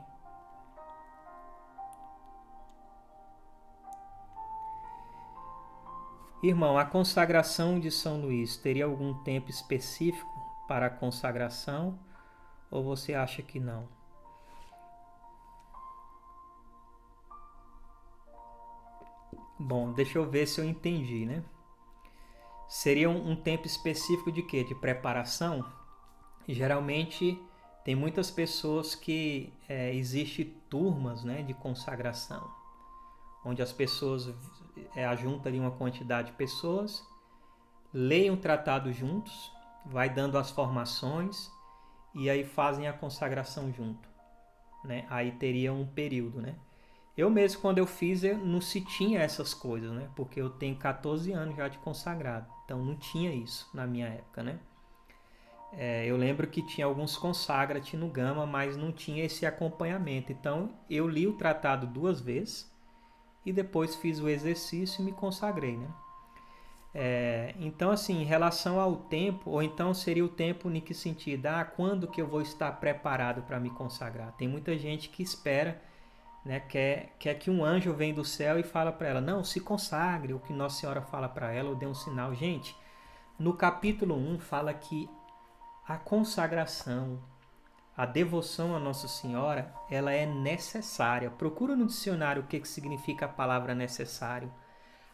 Irmão, a consagração de São Luís teria algum tempo específico para a consagração ou você acha que não? Bom, deixa eu ver se eu entendi, né? Seria um tempo específico de quê? De preparação? Geralmente tem muitas pessoas que existe turmas, né, de consagração, onde as pessoas ajuntam ali uma quantidade de pessoas, leem o tratado juntos, vai dando as formações e aí fazem a consagração junto, né? Aí teria um período, né? Eu mesmo, quando eu fiz, eu não se tinha essas coisas, né? Porque eu tenho 14 anos já de consagrado, então não tinha isso na minha época, né? Eu lembro que tinha alguns consagrati no Gama, mas não tinha esse acompanhamento. Então eu li o tratado 2 vezes e depois fiz o exercício e me consagrei, né? Então, assim, em relação ao tempo, ou então seria o tempo em que sentido? Quando que eu vou estar preparado para me consagrar? Tem muita gente que espera, né, quer que um anjo venha do céu e fala para ela, não, se consagre, o que Nossa Senhora fala para ela, ou dê um sinal. Gente, no capítulo 1 fala que a consagração, a devoção a Nossa Senhora, ela é necessária. Procura no dicionário o que significa a palavra necessário.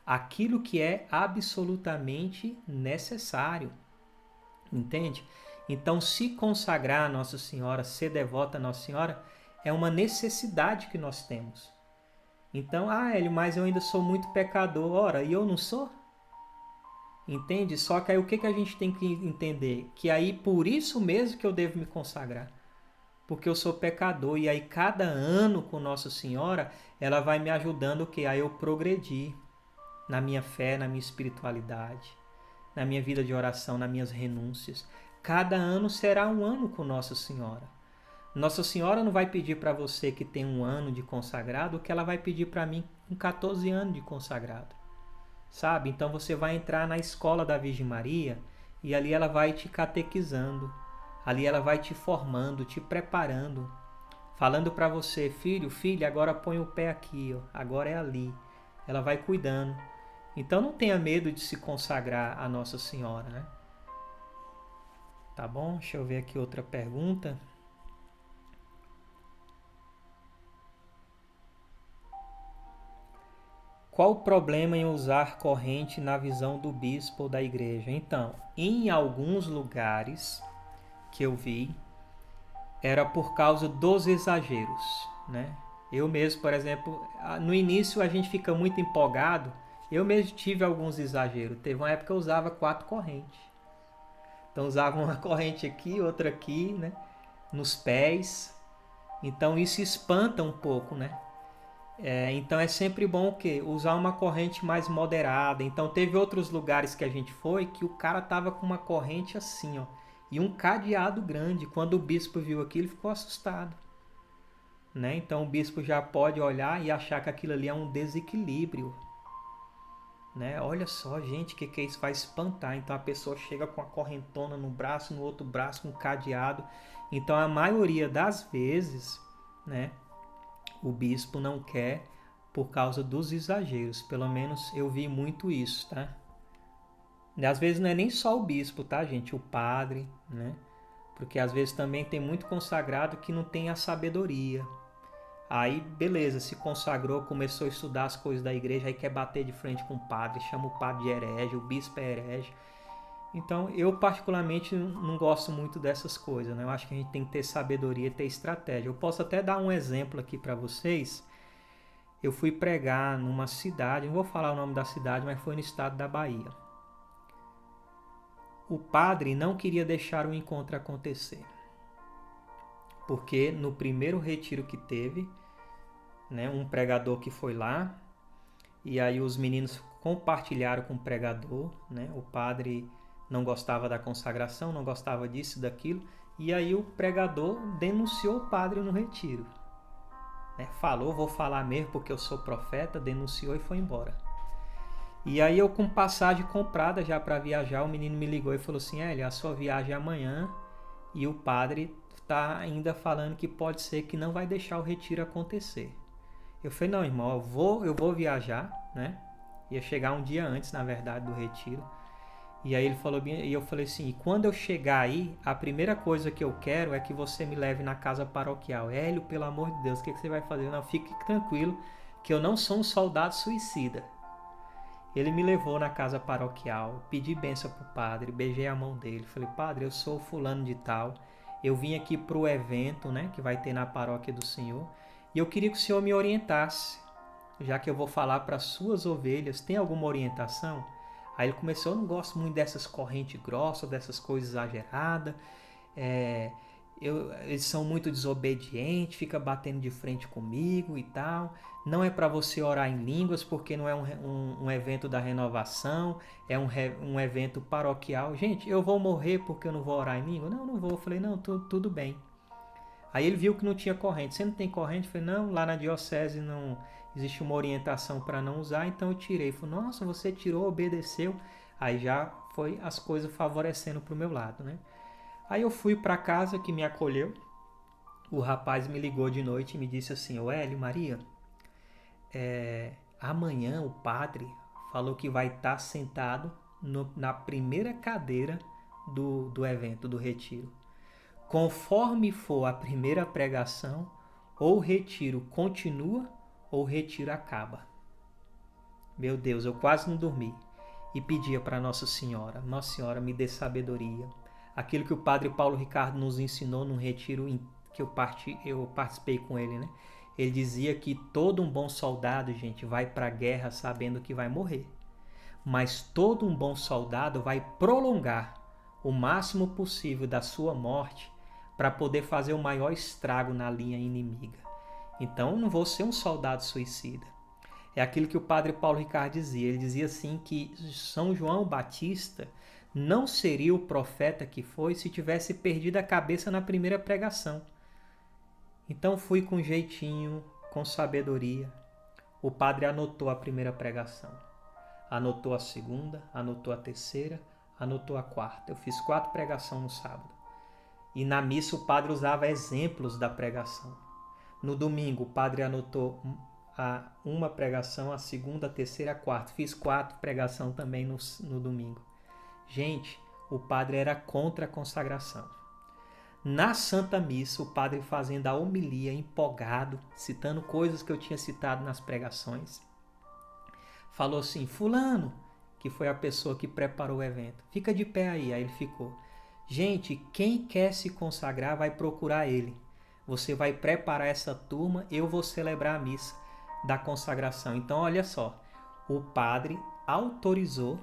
Aquilo que é absolutamente necessário. Entende? Então, se consagrar a Nossa Senhora, ser devota a Nossa Senhora, é uma necessidade que nós temos. Então, Hélio, mas eu ainda sou muito pecador. Ora, e eu não sou? Entende? Só que aí o que a gente tem que entender? Que aí por isso mesmo que eu devo me consagrar. Porque eu sou pecador. E aí cada ano com Nossa Senhora, ela vai me ajudando o quê? A eu progredir na minha fé, na minha espiritualidade, na minha vida de oração, nas minhas renúncias. Cada ano será um ano com Nossa Senhora. Nossa Senhora não vai pedir para você que tem um ano de consagrado o que ela vai pedir para mim com 14 anos de consagrado. Sabe? Então você vai entrar na escola da Virgem Maria e ali ela vai te catequizando, ali ela vai te formando, te preparando, falando para você, filho, filha, agora põe o pé aqui, ó, agora é ali. Ela vai cuidando. Então não tenha medo de se consagrar a Nossa Senhora, né? Tá bom? Deixa eu ver aqui outra pergunta. Qual o problema em usar corrente na visão do bispo ou da igreja? Então, em alguns lugares que eu vi, era por causa dos exageros, né? Eu mesmo, por exemplo, no início a gente fica muito empolgado. Eu mesmo tive alguns exageros. Teve uma época que eu usava 4 correntes. Então usava uma corrente aqui, outra aqui, né? Nos pés. Então isso espanta um pouco, né? Então é sempre bom o quê? Usar uma corrente mais moderada. Então teve outros lugares que a gente foi que o cara tava com uma corrente assim, ó, e um cadeado grande. Quando o bispo viu aquilo, ele ficou assustado, né? Então o bispo já pode olhar e achar que aquilo ali é um desequilíbrio, né? Olha só, gente, o que é isso? Vai espantar. Então a pessoa chega com a correntona no braço, no outro braço com um cadeado. Então a maioria das vezes né, o bispo não quer por causa dos exageros. Pelo menos eu vi muito isso, tá? E às vezes não é nem só o bispo, tá, gente? O padre, né? Porque às vezes também tem muito consagrado que não tem a sabedoria. Aí, beleza, se consagrou, começou a estudar as coisas da igreja, aí quer bater de frente com o padre, chama o padre de herege, o bispo é herege. Então, eu particularmente não gosto muito dessas coisas, né? Eu acho que a gente tem que ter sabedoria, ter estratégia. Eu posso até dar um exemplo aqui para vocês. Eu fui pregar numa cidade, não vou falar o nome da cidade, mas foi no estado da Bahia. O padre não queria deixar o encontro acontecer, porque no primeiro retiro que teve, né, um pregador que foi lá, e aí os meninos compartilharam com o pregador, né, o padre não gostava da consagração, não gostava disso, daquilo, e aí o pregador denunciou o padre no retiro. Né, falou, vou falar mesmo porque eu sou profeta, denunciou e foi embora. E aí eu com passagem comprada já para viajar, o menino me ligou e falou assim, a sua viagem é amanhã e o padre está ainda falando que pode ser que não vai deixar o retiro acontecer. Eu falei, não, irmão, eu vou viajar, né? Ia chegar um dia antes, na verdade, do retiro. E aí ele falou, e eu falei assim, e quando eu chegar aí, a primeira coisa que eu quero é que você me leve na casa paroquial. Hélio, pelo amor de Deus, o que você vai fazer? Não, fique tranquilo, que eu não sou um soldado suicida. Ele me levou na casa paroquial, pedi bênção pro padre, beijei a mão dele. Falei, padre, eu sou fulano de tal, eu vim aqui pro evento, né, que vai ter na paróquia do Senhor, e eu queria que o senhor me orientasse, já que eu vou falar para as suas ovelhas, tem alguma orientação? Aí ele começou, eu não gosto muito dessas correntes grossas, dessas coisas exageradas, eles são muito desobedientes, fica batendo de frente comigo e tal. Não é para você orar em línguas, porque não é um evento da renovação, é um evento paroquial. Gente, eu vou morrer porque eu não vou orar em língua? Não, não vou. Eu falei, não, tudo bem. Aí ele viu que não tinha corrente. Você não tem corrente? Eu falei, não, lá na diocese não existe uma orientação para não usar, então eu tirei. Ele falou, nossa, você tirou, obedeceu. Aí já foi as coisas favorecendo para o meu lado, né? Aí eu fui para casa que me acolheu. O rapaz me ligou de noite e me disse assim, ô Hélio, Maria, amanhã o padre falou que vai estar sentado na primeira cadeira do evento, do retiro. Conforme for a primeira pregação, ou o retiro continua ou o retiro acaba. Meu Deus, eu quase não dormi. E pedia para Nossa Senhora, Nossa Senhora, me dê sabedoria. Aquilo que o padre Paulo Ricardo nos ensinou num retiro que eu participei com ele, né? Ele dizia que todo um bom soldado, gente, vai para a guerra sabendo que vai morrer. Mas todo um bom soldado vai prolongar o máximo possível da sua morte para poder fazer o maior estrago na linha inimiga. Então, eu não vou ser um soldado suicida. É aquilo que o padre Paulo Ricardo dizia. Ele dizia assim que São João Batista não seria o profeta que foi se tivesse perdido a cabeça na primeira pregação. Então fui com jeitinho, com sabedoria. O padre anotou a primeira pregação, anotou a segunda, anotou a terceira, anotou a quarta. Eu fiz 4 pregações no sábado. E na missa o padre usava exemplos da pregação. No domingo o padre anotou uma pregação, a segunda, a terceira, a quarta. Fiz 4 pregações também no domingo. Gente, o padre era contra a consagração. Na Santa Missa, o padre fazendo a homilia, empolgado, citando coisas que eu tinha citado nas pregações, falou assim, fulano, que foi a pessoa que preparou o evento, fica de pé aí. Aí ele ficou. Gente, quem quer se consagrar vai procurar ele. Você vai preparar essa turma, eu vou celebrar a missa da consagração. Então, olha só, o padre autorizou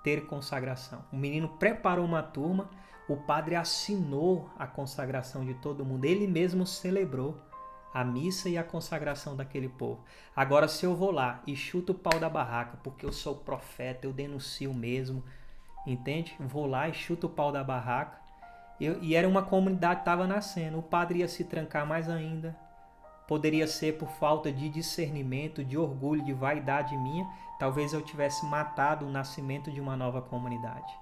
ter consagração. O menino preparou uma turma, o padre assinou a consagração de todo mundo. Ele mesmo celebrou a missa e a consagração daquele povo. Agora, se eu vou lá e chuto o pau da barraca, porque eu sou profeta, eu denuncio mesmo, entende? Vou lá e chuto o pau da barraca. E era uma comunidade que estava nascendo. O padre ia se trancar mais ainda. Poderia ser por falta de discernimento, de orgulho, de vaidade minha. Talvez eu tivesse matado o nascimento de uma nova comunidade.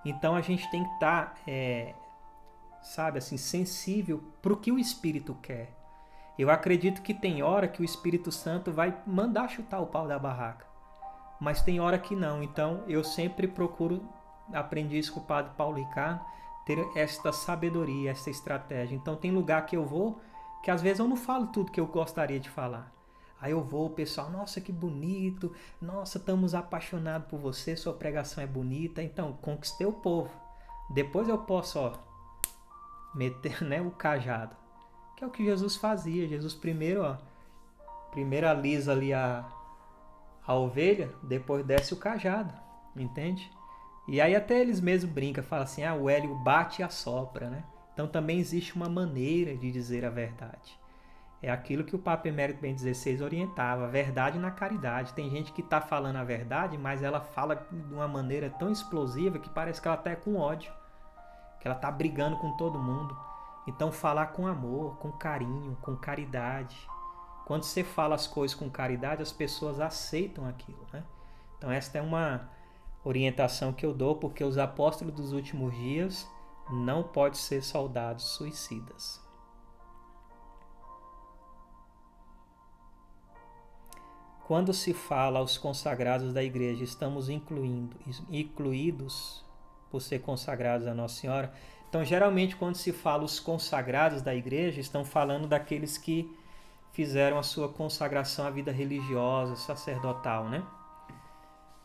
Então a gente tem que estar, sensível para o que o Espírito quer. Eu acredito que tem hora que o Espírito Santo vai mandar chutar o pau da barraca, mas tem hora que não. Então eu sempre procuro, aprendi isso com o Padre Paulo Ricardo, ter esta sabedoria, esta estratégia. Então tem lugar que eu vou que às vezes eu não falo tudo que eu gostaria de falar. Aí eu vou, o pessoal, nossa, que bonito, nossa, estamos apaixonados por você, sua pregação é bonita. Então, conquistei o povo. Depois eu posso, meter, né, o cajado. Que é o que Jesus fazia. Jesus primeiro alisa ali a ovelha, depois desce o cajado, entende? E aí até eles mesmos brincam, falam assim, o Hélio bate e assopra, né? Então também existe uma maneira de dizer a verdade. É aquilo que o Papa Emérito Bento XVI orientava, a verdade na caridade. Tem gente que está falando a verdade, mas ela fala de uma maneira tão explosiva que parece que ela está com ódio, que ela está brigando com todo mundo. Então falar com amor, com carinho, com caridade. Quando você fala as coisas com caridade, as pessoas aceitam aquilo, né? Então esta é uma orientação que eu dou, porque os apóstolos dos últimos dias não podem ser soldados suicidas. Quando se fala aos consagrados da igreja, estamos incluídos por ser consagrados a Nossa Senhora. Então, geralmente, quando se fala os consagrados da igreja, estão falando daqueles que fizeram a sua consagração à vida religiosa, sacerdotal, né?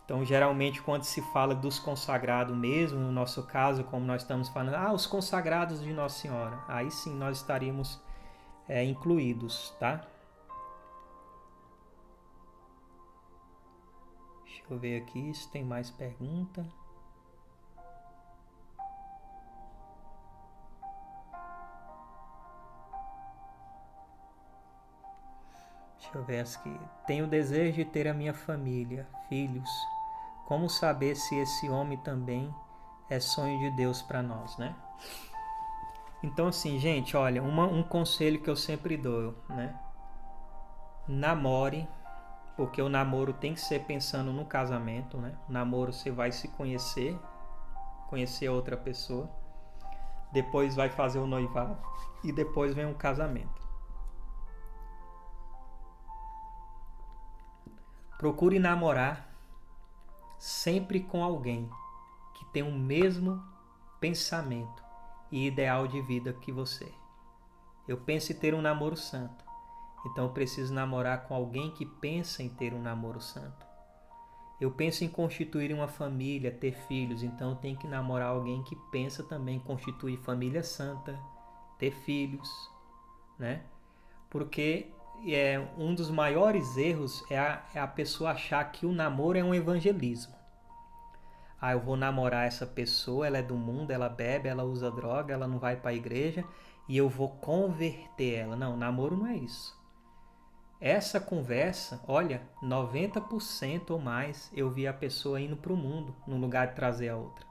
Então, geralmente, quando se fala dos consagrados mesmo, no nosso caso, como nós estamos falando, os consagrados de Nossa Senhora, aí sim nós estaríamos incluídos, tá? Deixa eu ver aqui se tem mais pergunta. Deixa eu ver aqui. Tenho o desejo de ter a minha família, filhos. Como saber se esse homem também é sonho de Deus para nós, né? Então assim, gente, olha, um conselho que eu sempre dou, né? Namore, porque o namoro tem que ser pensando no casamento, né? O namoro você vai se conhecer outra pessoa, depois vai fazer o noivado e depois vem o casamento. Procure namorar sempre com alguém que tem o mesmo pensamento e ideal de vida que você. Eu penso em ter um namoro santo, então eu preciso namorar com alguém que pensa em ter um namoro santo. Eu penso em constituir uma família, ter filhos, então eu tenho que namorar alguém que pensa também em constituir família santa, ter filhos, né? Porque um dos maiores erros é a pessoa achar que o namoro é um evangelismo. Eu vou namorar essa pessoa, ela é do mundo, ela bebe, ela usa droga, ela não vai para a igreja e eu vou converter ela. Não, namoro não é isso. Essa conversa, olha, 90% ou mais eu vi a pessoa indo para o mundo no lugar de trazer a outra.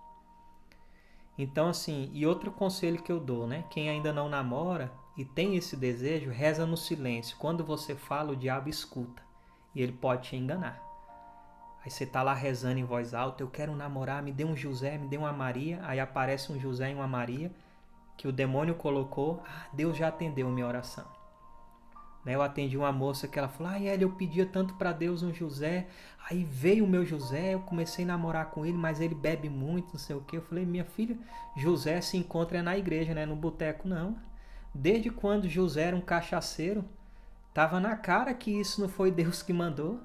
Então assim, e outro conselho que eu dou, né? Quem ainda não namora e tem esse desejo, reza no silêncio. Quando você fala, o diabo escuta e ele pode te enganar. Aí você tá lá rezando em voz alta, eu quero namorar, me dê um José, me dê uma Maria. Aí aparece um José e uma Maria que o demônio colocou. Deus já atendeu minha oração. Eu atendi uma moça que ela falou, eu pedia tanto para Deus um José, aí veio o meu José, eu comecei a namorar com ele, mas ele bebe muito, não sei o que. Eu falei, minha filha, José se encontra na igreja, no boteco não. Desde quando José era um cachaceiro, tava na cara que isso não foi Deus que mandou,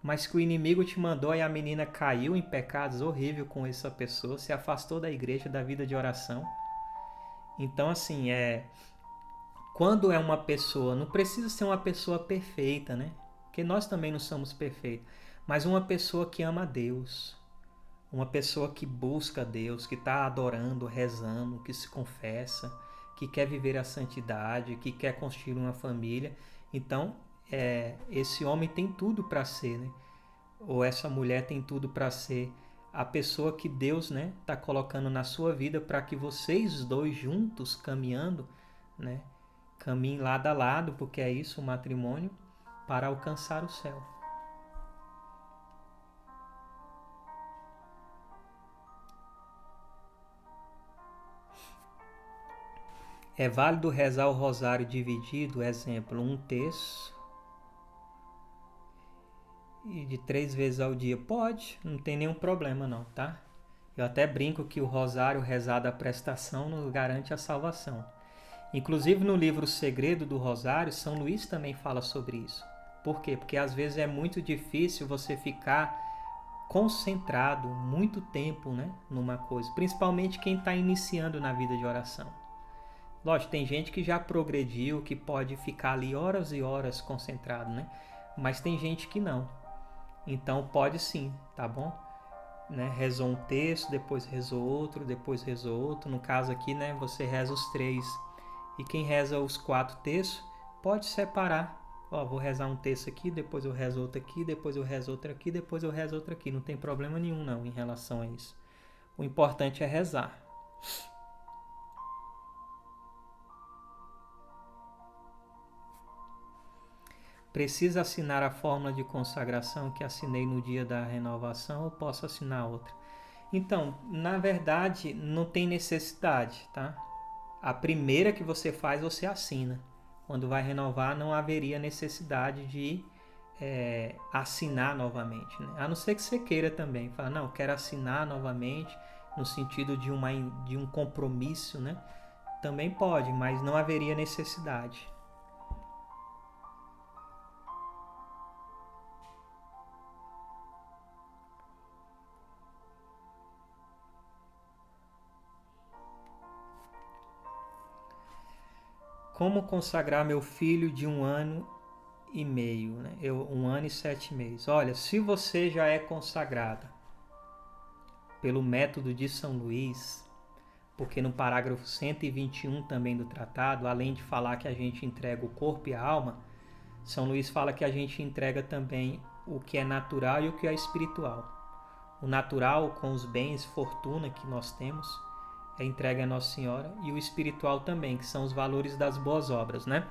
mas que o inimigo te mandou e a menina caiu em pecados horríveis com essa pessoa, se afastou da igreja, da vida de oração. Então assim, quando é uma pessoa, não precisa ser uma pessoa perfeita, né? Porque nós também não somos perfeitos. Mas uma pessoa que ama a Deus. Uma pessoa que busca a Deus, que está adorando, rezando, que se confessa, que quer viver a santidade, que quer construir uma família. Então, esse homem tem tudo para ser, né? Ou essa mulher tem tudo para ser a pessoa que Deus, né, está colocando na sua vida para que vocês dois juntos, caminhando, né? Caminhe lado a lado, porque é isso o matrimônio, para alcançar o céu. É válido rezar o rosário dividido, exemplo, 1/3 e de 3 vezes ao dia? Pode, não tem nenhum problema não, tá? Eu até brinco que o rosário rezado à prestação nos garante a salvação. Inclusive no livro O Segredo do Rosário, São Luís também fala sobre isso. Por quê? Porque às vezes é muito difícil você ficar concentrado muito tempo, né, numa coisa, principalmente quem está iniciando na vida de oração. Lógico, tem gente que já progrediu, que pode ficar ali horas e horas concentrado, né? Mas tem gente que não. Então pode sim, tá bom? Né? Rezou um texto, depois rezou outro, depois rezou outro. No caso aqui, né, você reza os 3. E quem reza os 4 textos, pode separar. Ó, vou rezar um texto aqui, depois eu rezo outro aqui, depois eu rezo outro aqui, depois eu rezo outro aqui. Não tem problema nenhum não em relação a isso. O importante é rezar. Precisa assinar a fórmula de consagração que assinei no dia da renovação ou posso assinar outra? Então, na verdade, não tem necessidade, tá? A primeira que você faz, você assina. Quando vai renovar, não haveria necessidade de assinar novamente, né? A não ser que você queira também. Fala, não, quero assinar novamente, no sentido de um compromisso, né? Também pode, mas não haveria necessidade. Como consagrar meu filho de 1 ano e meio, né? 1 ano e 7 meses. Olha, se você já é consagrada pelo método de São Luís, porque no parágrafo 121 também do tratado, além de falar que a gente entrega o corpo e a alma, São Luís fala que a gente entrega também o que é natural e o que é espiritual. O natural, com os bens, fortuna que nós temos, é entregue a Nossa Senhora, e o espiritual também, que são os valores das boas obras, né?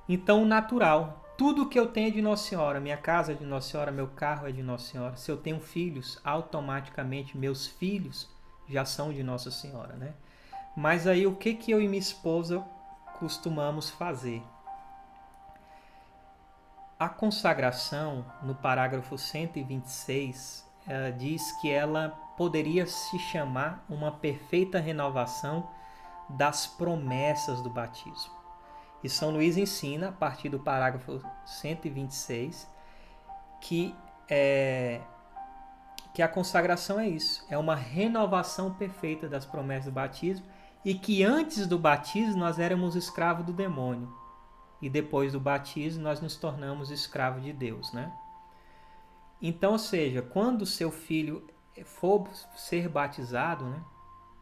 Então, o natural, tudo que eu tenho é de Nossa Senhora, minha casa é de Nossa Senhora, meu carro é de Nossa Senhora. Se eu tenho filhos, automaticamente meus filhos já são de Nossa Senhora, né? Mas aí o que eu e minha esposa costumamos fazer? A consagração, no parágrafo 126, ela diz que ela poderia se chamar uma perfeita renovação das promessas do batismo. E São Luís ensina, a partir do parágrafo 126, que a consagração é isso, é uma renovação perfeita das promessas do batismo, e que antes do batismo nós éramos escravos do demônio, e depois do batismo nós nos tornamos escravos de Deus, né? Então, ou seja, quando seu filho for ser batizado, né?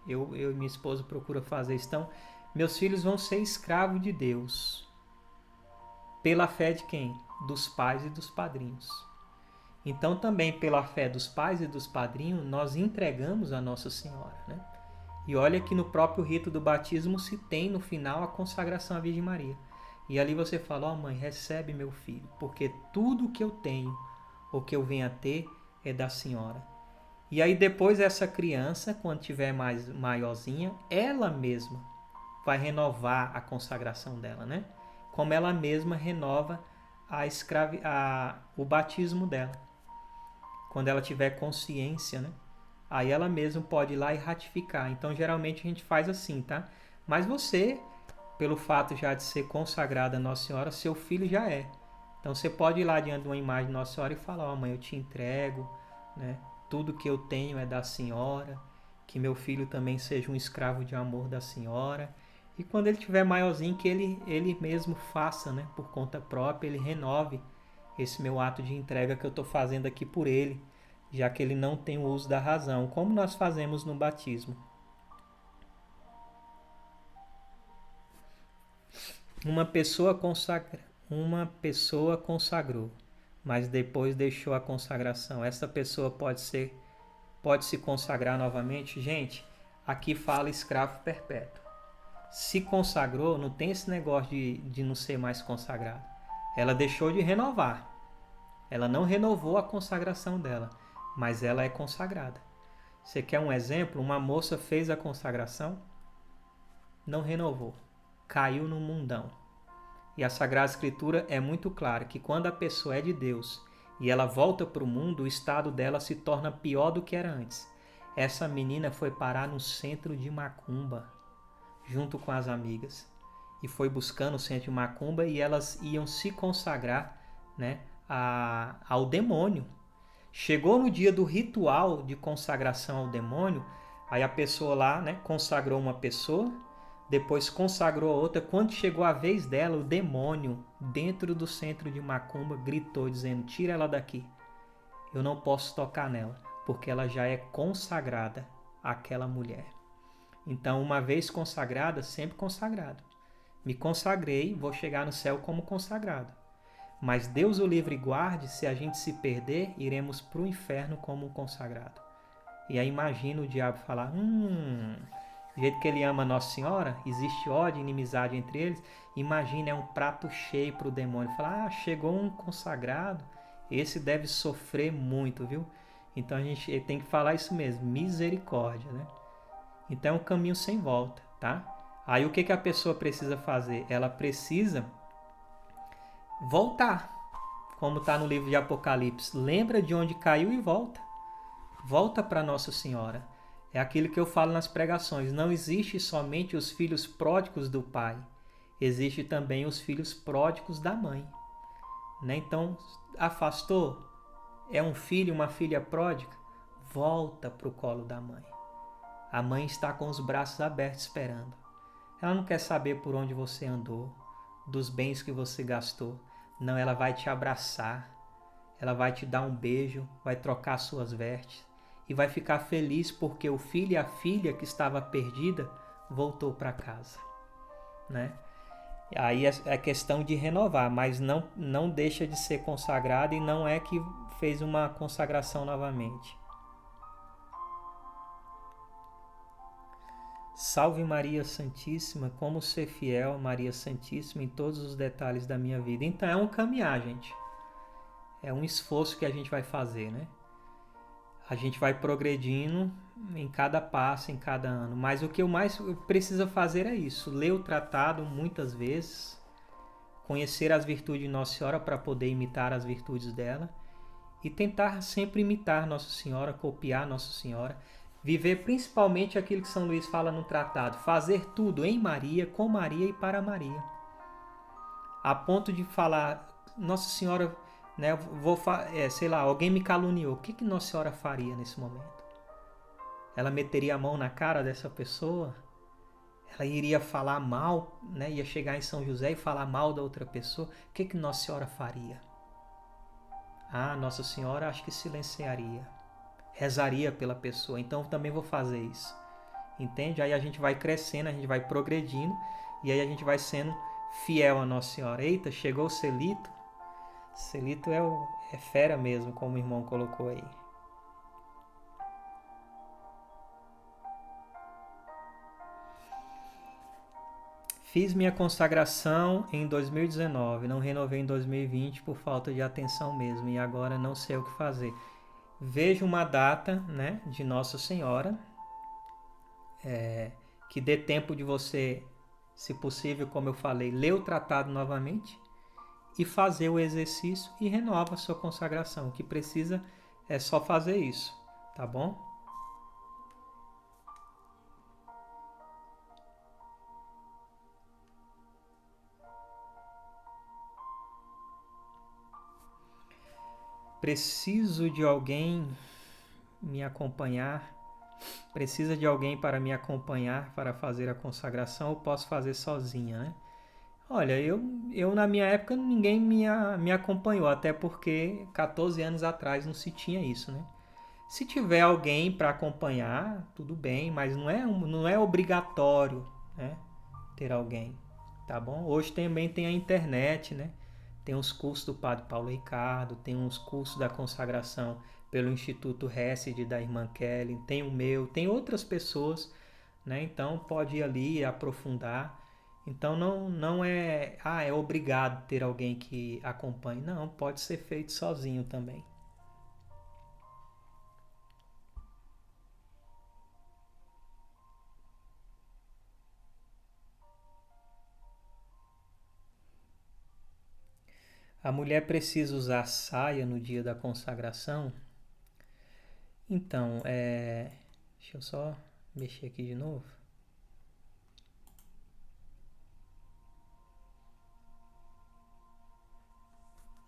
Eu e minha esposa procura fazer isso. Então, meus filhos vão ser escravos de Deus. Pela fé de quem? Dos pais e dos padrinhos. Então, também pela fé dos pais e dos padrinhos, nós entregamos a Nossa Senhora, né? E olha que no próprio rito do batismo se tem no final a consagração à Virgem Maria. E ali você fala, ó mãe, recebe meu filho, porque tudo que eu tenho, ou que eu venho a ter, é da Senhora. E aí depois essa criança, quando tiver mais maiorzinha, ela mesma vai renovar a consagração dela, né? Como ela mesma renova o batismo dela. Quando ela tiver consciência, né? Aí ela mesma pode ir lá e ratificar. Então geralmente a gente faz assim, tá? Mas você, pelo fato já de ser consagrada a Nossa Senhora, seu filho já é. Então você pode ir lá diante de uma imagem de Nossa Senhora e falar, ó, mãe, eu te entrego, né? Tudo que eu tenho é da Senhora, que meu filho também seja um escravo de amor da Senhora. E quando ele tiver maiorzinho, que ele mesmo faça, né, por conta própria, ele renove esse meu ato de entrega que eu estou fazendo aqui por ele, já que ele não tem o uso da razão, como nós fazemos no batismo. Uma pessoa consagrou, mas depois deixou a consagração. Essa pessoa pode se consagrar novamente? Gente, aqui fala escravo perpétuo. Se consagrou, não tem esse negócio de não ser mais consagrado. Ela deixou de renovar. Ela não renovou a consagração dela, mas ela é consagrada. Você quer um exemplo? Uma moça fez a consagração, não renovou. caiu no mundão. E a Sagrada Escritura é muito clara que quando a pessoa é de Deus e ela volta para o mundo, o estado dela se torna pior do que era antes. Essa menina foi parar no centro de macumba, junto com as amigas. E foi buscando o centro de macumba e elas iam se consagrar, né, ao demônio. Chegou no dia do ritual de consagração ao demônio, aí a pessoa lá, né, consagrou uma pessoa, depois consagrou a outra. Quando chegou a vez dela, o demônio, dentro do centro de macumba, gritou dizendo: tira ela daqui, eu não posso tocar nela, porque ela já é consagrada àquela mulher. Então, uma vez consagrada, sempre consagrado. Me consagrei, vou chegar no céu como consagrado. Mas Deus o livre e guarde, se a gente se perder, iremos para o inferno como consagrado. E aí imagina o diabo falar, do jeito que ele ama Nossa Senhora, existe ódio e inimizade entre eles, imagina, é um prato cheio para o demônio. Falar, chegou um consagrado, esse deve sofrer muito, viu? Então a gente tem que falar isso mesmo, misericórdia, né? Então é um caminho sem volta, tá? Aí o que a pessoa precisa fazer? Ela precisa voltar, como está no livro de Apocalipse. Lembra de onde caiu e volta. Volta para Nossa Senhora. É aquilo que eu falo nas pregações. Não existe somente os filhos pródigos do pai. Existe também os filhos pródigos da mãe. Né? Então, afastou? É um filho, uma filha pródiga? Volta para o colo da mãe. A mãe está com os braços abertos esperando. Ela não quer saber por onde você andou, dos bens que você gastou. Não, ela vai te abraçar, ela vai te dar um beijo, vai trocar suas vestes e vai ficar feliz porque o filho e a filha que estava perdida voltou para casa, né? Aí é questão de renovar, mas não deixa de ser consagrado e não é que fez uma consagração novamente. Salve Maria Santíssima, como ser fiel a Maria Santíssima em todos os detalhes da minha vida. Então é um caminhar, gente. É um esforço que a gente vai fazer, né? A gente vai progredindo em cada passo, em cada ano. Mas o que eu mais preciso fazer é isso. Ler o tratado muitas vezes. Conhecer as virtudes de Nossa Senhora para poder imitar as virtudes dela. E tentar sempre imitar Nossa Senhora, copiar Nossa Senhora. Viver principalmente aquilo que São Luís fala no tratado. Fazer tudo em Maria, com Maria e para Maria. A ponto de falar, Nossa Senhora, né, sei lá, alguém me caluniou. O que Nossa Senhora faria nesse momento? Ela meteria a mão na cara dessa pessoa? Ela iria falar mal, né, ia chegar em São José e falar mal da outra pessoa? O que Nossa Senhora faria? Nossa Senhora acho que silenciaria. Rezaria pela pessoa, então também vou fazer isso, entende? Aí a gente vai crescendo, a gente vai progredindo e aí a gente vai sendo fiel a Nossa Senhora. Eita, chegou o Celito. Celito é fera mesmo, como o irmão colocou aí. Fiz minha consagração em 2019, não renovei em 2020 por falta de atenção mesmo e agora não sei o que fazer. Veja uma data, né, de Nossa Senhora, que dê tempo de você, se possível, como eu falei, ler o tratado novamente e fazer o exercício e renova a sua consagração. O que precisa é só fazer isso, tá bom? Preciso de alguém me acompanhar. Precisa de alguém para me acompanhar para fazer a consagração ou posso fazer sozinha, né? Olha, eu na minha época ninguém me acompanhou, até porque 14 anos atrás não se tinha isso, né? Se tiver alguém para acompanhar, tudo bem, mas não é obrigatório, né, ter alguém, tá bom? Hoje também tem a internet, né? Tem os cursos do Padre Paulo Ricardo, tem uns cursos da consagração pelo Instituto Hesed da irmã Kelly, tem o meu, tem outras pessoas, né? Então pode ir ali aprofundar. Então não é obrigado ter alguém que acompanhe. Não, pode ser feito sozinho também. A mulher precisa usar saia no dia da consagração? Então, deixa eu só mexer aqui de novo.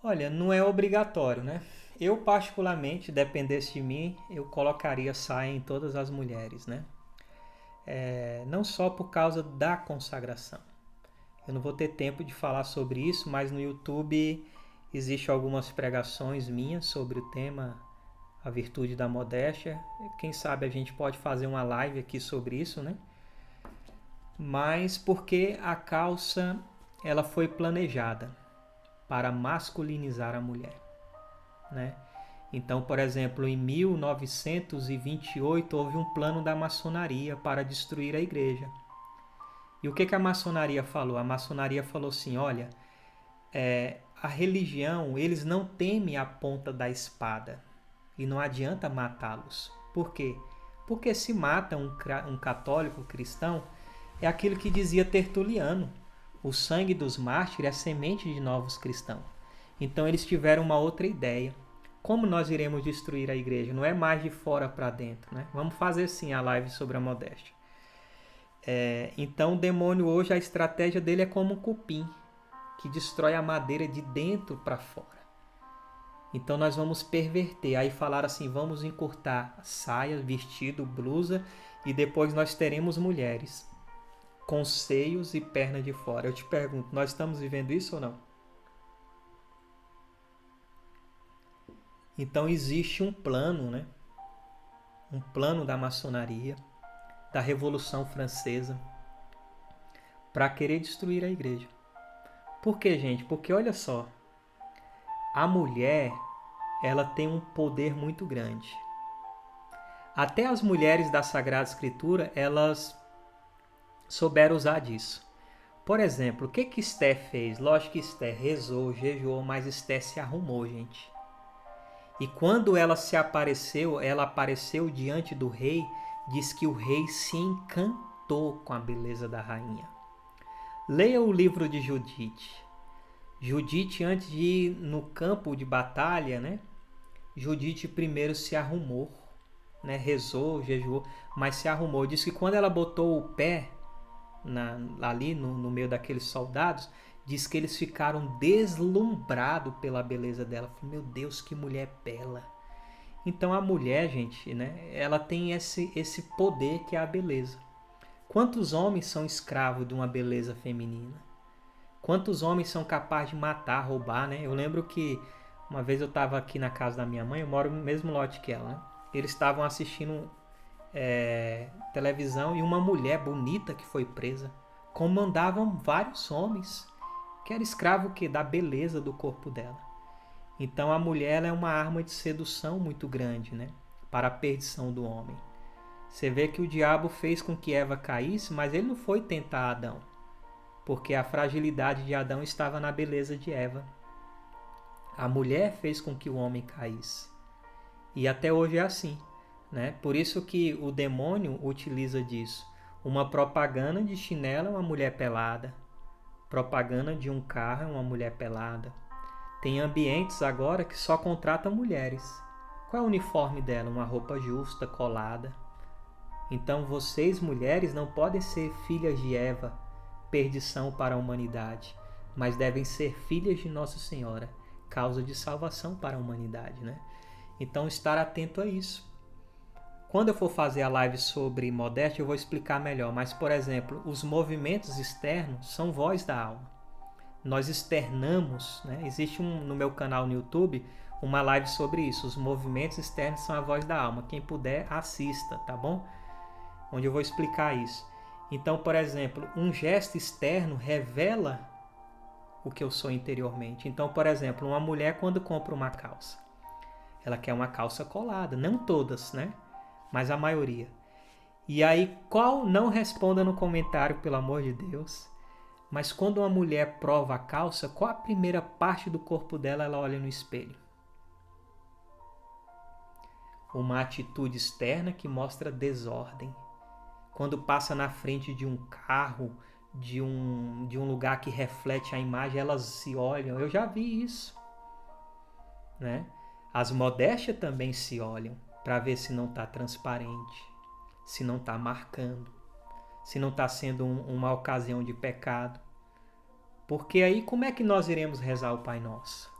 Olha, não é obrigatório, né? Eu, particularmente, dependesse de mim, eu colocaria saia em todas as mulheres, né? Não só por causa da consagração. Eu não vou ter tempo de falar sobre isso, mas no YouTube existem algumas pregações minhas sobre o tema A Virtude da Modéstia. Quem sabe a gente pode fazer uma live aqui sobre isso, né? Mas porque a calça ela foi planejada para masculinizar a mulher, né? Então, por exemplo, em 1928 houve um plano da maçonaria para destruir a igreja. E o que a maçonaria falou? A maçonaria falou assim, olha, a religião, eles não temem a ponta da espada e não adianta matá-los. Por quê? Porque se mata um católico cristão, é aquilo que dizia Tertuliano, o sangue dos mártires é semente de novos cristãos. Então eles tiveram uma outra ideia. Como nós iremos destruir a igreja? Não é mais de fora para dentro, né? Vamos fazer sim a live sobre a modéstia. Então o demônio hoje, a estratégia dele é como um cupim, que destrói a madeira de dentro para fora. Então nós vamos perverter. Aí falaram assim, vamos encurtar saia, vestido, blusa, e depois nós teremos mulheres com seios e perna de fora. Eu te pergunto, nós estamos vivendo isso ou não? Então existe um plano, né? Um plano da maçonaria, da Revolução Francesa, para querer destruir a igreja. Por quê, gente? Porque olha só, a mulher, ela tem um poder muito grande. Até as mulheres da Sagrada Escritura, elas souberam usar disso. Por exemplo, o que Esté fez? Lógico que Esté rezou, jejuou, mas Esté se arrumou, gente. E quando ela apareceu diante do rei, diz que o rei se encantou com a beleza da rainha. Leia o livro de Judite. Judite, antes de ir no campo de batalha, né? Judite primeiro se arrumou, né? Rezou, jejuou, mas se arrumou. Diz que quando ela botou o pé ali no meio daqueles soldados, diz que eles ficaram deslumbrados pela beleza dela. Meu Deus, que mulher bela. Então a mulher, gente, né, ela tem esse poder que é a beleza. Quantos homens são escravos de uma beleza feminina? Quantos homens são capazes de matar, roubar, né? Eu lembro que uma vez eu estava aqui na casa da minha mãe, eu moro no mesmo lote que ela, né? Eles estavam assistindo televisão e uma mulher bonita que foi presa. Comandavam vários homens, que era escravo da beleza do corpo dela. Então a mulher ela é uma arma de sedução muito grande, né? Para a perdição do homem. Você vê que o diabo fez com que Eva caísse, mas ele não foi tentar Adão, porque a fragilidade de Adão estava na beleza de Eva. A mulher fez com que o homem caísse. E até hoje é assim, né? Por isso que o demônio utiliza disso. Uma propaganda de chinelo é uma mulher pelada. Propaganda de um carro é uma mulher pelada. Tem ambientes agora que só contratam mulheres. Qual é o uniforme dela? Uma roupa justa, colada. Então vocês, mulheres, não podem ser filhas de Eva, perdição para a humanidade, mas devem ser filhas de Nossa Senhora, causa de salvação para a humanidade, né? Então estar atento a isso. Quando eu for fazer a live sobre modéstia, eu vou explicar melhor, mas, por exemplo, os movimentos externos são voz da alma. Nós externamos, né? Existe no meu canal no YouTube uma live sobre isso. Os movimentos externos são a voz da alma. Quem puder, assista, tá bom? Onde eu vou explicar isso. Então, por exemplo, um gesto externo revela o que eu sou interiormente. Então, por exemplo, uma mulher quando compra uma calça, ela quer uma calça colada. Não todas, né? Mas a maioria. E aí, não responda no comentário, pelo amor de Deus. Mas quando uma mulher prova a calça, qual a primeira parte do corpo dela ela olha no espelho? Uma atitude externa que mostra desordem. Quando passa na frente de um carro, de um lugar que reflete a imagem, elas se olham. Eu já vi isso, né? As modéstias também se olham para ver se não está transparente, se não está marcando, se não está sendo uma ocasião de pecado. Porque aí como é que nós iremos rezar o Pai Nosso?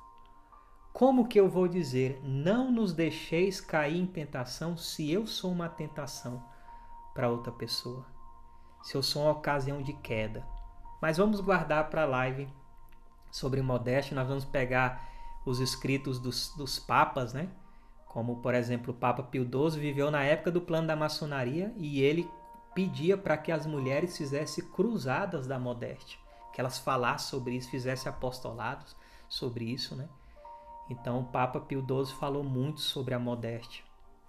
Como que eu vou dizer, não nos deixeis cair em tentação, se eu sou uma tentação para outra pessoa? Se eu sou uma ocasião de queda? Mas vamos guardar para a live sobre modéstia. Nós vamos pegar os escritos dos papas, né? Como, por exemplo, o Papa Pio XII viveu na época do plano da maçonaria e ele pedia para que as mulheres fizessem cruzadas da modéstia, que elas falassem sobre isso, fizessem apostolados sobre isso, né? Então o Papa Pio XII falou muito sobre a modéstia,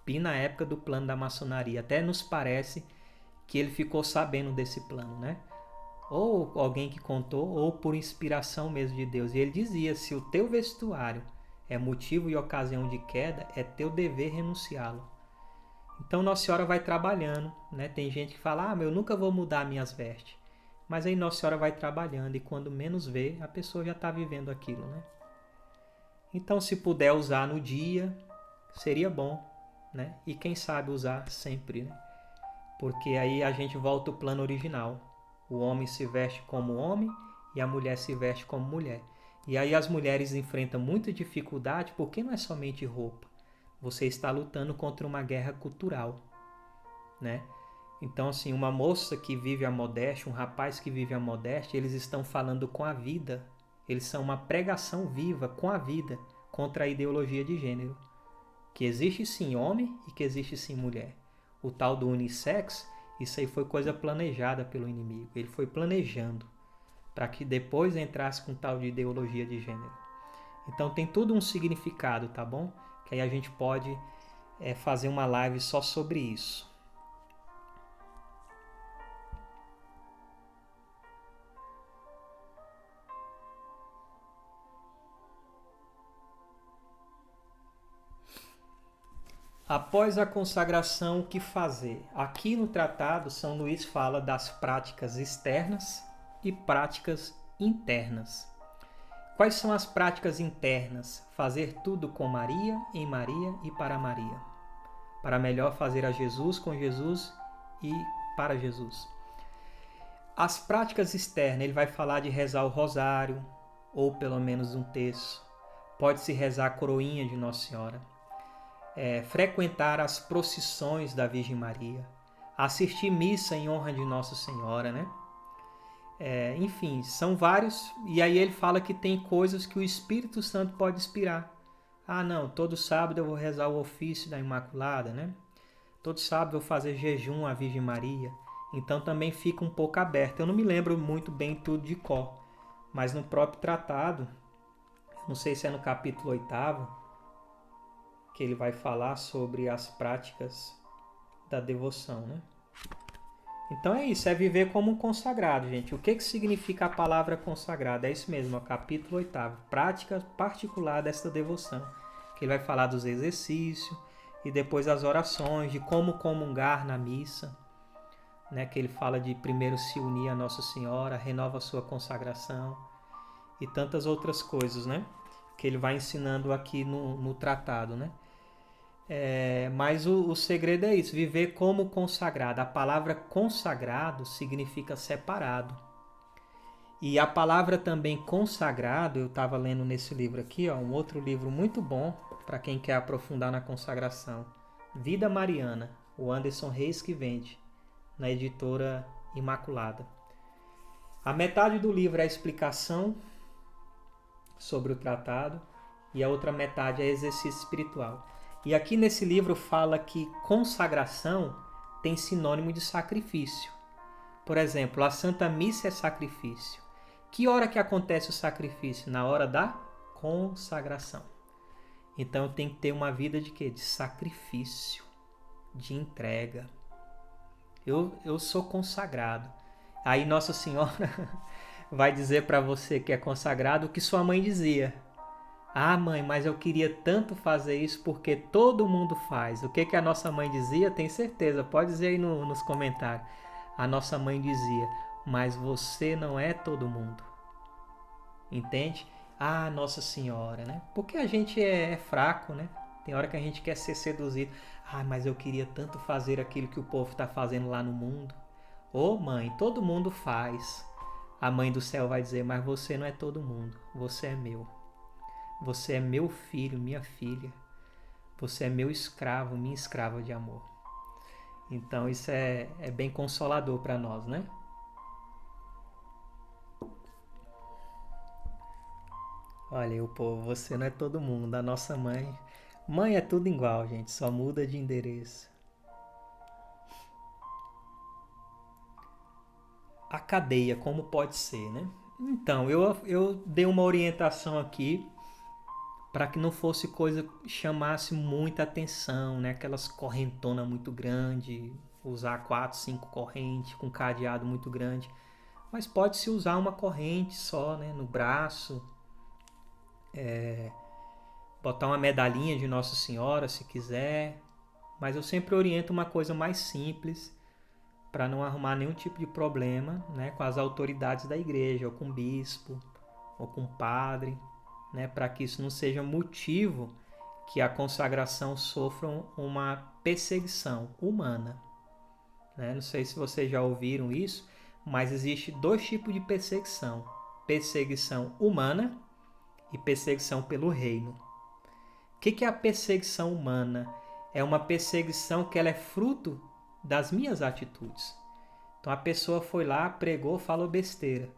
e na época do plano da maçonaria. Até nos parece que ele ficou sabendo desse plano, né? Ou alguém que contou, ou por inspiração mesmo de Deus. E ele dizia, se o teu vestuário é motivo e ocasião de queda, é teu dever renunciá-lo. Então Nossa Senhora vai trabalhando, né? Tem gente que fala, eu nunca vou mudar minhas vestes. Mas aí Nossa Senhora vai trabalhando e quando menos vê, a pessoa já está vivendo aquilo, né? Então, se puder usar no dia, seria bom, né? E quem sabe usar sempre, né? Porque aí a gente volta ao plano original. O homem se veste como homem e a mulher se veste como mulher. E aí as mulheres enfrentam muita dificuldade porque não é somente roupa. Você está lutando contra uma guerra cultural, né? Então, assim, uma moça que vive a modéstia, um rapaz que vive a modéstia, eles estão falando com a vida. Eles são uma pregação viva com a vida contra a ideologia de gênero. Que existe sim homem e que existe sim mulher. O tal do unissex, isso aí foi coisa planejada pelo inimigo. Ele foi planejando para que depois entrasse com tal de ideologia de gênero. Então tem tudo um significado, tá bom? Que aí a gente pode fazer uma live só sobre isso. Após a consagração, o que fazer? Aqui no tratado, São Luís fala das práticas externas e práticas internas. Quais são as práticas internas? Fazer tudo com Maria, em Maria e para Maria. Para melhor fazer a Jesus, com Jesus e para Jesus. As práticas externas, ele vai falar de rezar o rosário, ou pelo menos um terço. Pode-se rezar a coroinha de Nossa Senhora. Frequentar as procissões da Virgem Maria, assistir missa em honra de Nossa Senhora, né? Enfim, são vários, e aí ele fala que tem coisas que o Espírito Santo pode inspirar. Não, todo sábado eu vou rezar o ofício da Imaculada, né? Todo sábado eu vou fazer jejum à Virgem Maria. Então também fica um pouco aberto. Eu não me lembro muito bem tudo de cor, mas no próprio tratado, não sei se é no capítulo 8º, que ele vai falar sobre as práticas da devoção, né? Então é isso, é viver como um consagrado, gente. O que significa a palavra consagrado? É isso mesmo, capítulo 8º, prática particular desta devoção, que ele vai falar dos exercícios e depois as orações, de como comungar na missa, né? Que ele fala de primeiro se unir a Nossa Senhora, renova a sua consagração e tantas outras coisas, né? Que ele vai ensinando aqui no tratado, né? Mas o segredo é isso, viver como consagrado. A palavra consagrado significa separado. E a palavra também consagrado, eu estava lendo nesse livro aqui, um outro livro muito bom para quem quer aprofundar na consagração. Vida Mariana, o Anderson Reis que vende, na editora Imaculada. A metade do livro é a explicação sobre o tratado e a outra metade é exercício espiritual. E aqui nesse livro fala que consagração tem sinônimo de sacrifício. Por exemplo, a Santa Missa é sacrifício. Que hora que acontece o sacrifício? Na hora da consagração. Então tem que ter uma vida de quê? De sacrifício, de entrega. Eu sou consagrado. Aí Nossa Senhora vai dizer para você que é consagrado o que sua mãe dizia. Mãe, mas eu queria tanto fazer isso porque todo mundo faz. O que a nossa mãe dizia? Tem certeza, pode dizer aí nos comentários. A nossa mãe dizia, mas você não é todo mundo. Entende? Ah, Nossa Senhora, né? Porque a gente é fraco, né? Tem hora que a gente quer ser seduzido. Ah, mas eu queria tanto fazer aquilo que o povo está fazendo lá no mundo. Ô mãe, todo mundo faz. A mãe do céu vai dizer, mas você não é todo mundo. Você é meu. Você é meu filho, minha filha. Você é meu escravo, minha escrava de amor. Então isso é bem consolador para nós, né? Olha, o povo, você não é todo mundo. A nossa mãe. Mãe é tudo igual, gente. Só muda de endereço. A cadeia, como pode ser, né? Então, eu dei uma orientação aqui para que não fosse coisa que chamasse muita atenção, né? Aquelas correntonas muito grandes, usar 4, 5 correntes com cadeado muito grande. Mas pode-se usar uma corrente só, né? No braço. Botar uma medalhinha de Nossa Senhora, se quiser. Mas eu sempre oriento uma coisa mais simples, para não arrumar nenhum tipo de problema, né, com as autoridades da igreja, ou com o bispo, ou com o padre, né, para que isso não seja motivo que a consagração sofra uma perseguição humana. Né? Não sei se vocês já ouviram isso, mas existe 2 tipos de perseguição: perseguição humana e perseguição pelo reino. O que é a perseguição humana? É uma perseguição que ela é fruto das minhas atitudes. Então a pessoa foi lá, pregou, falou besteira.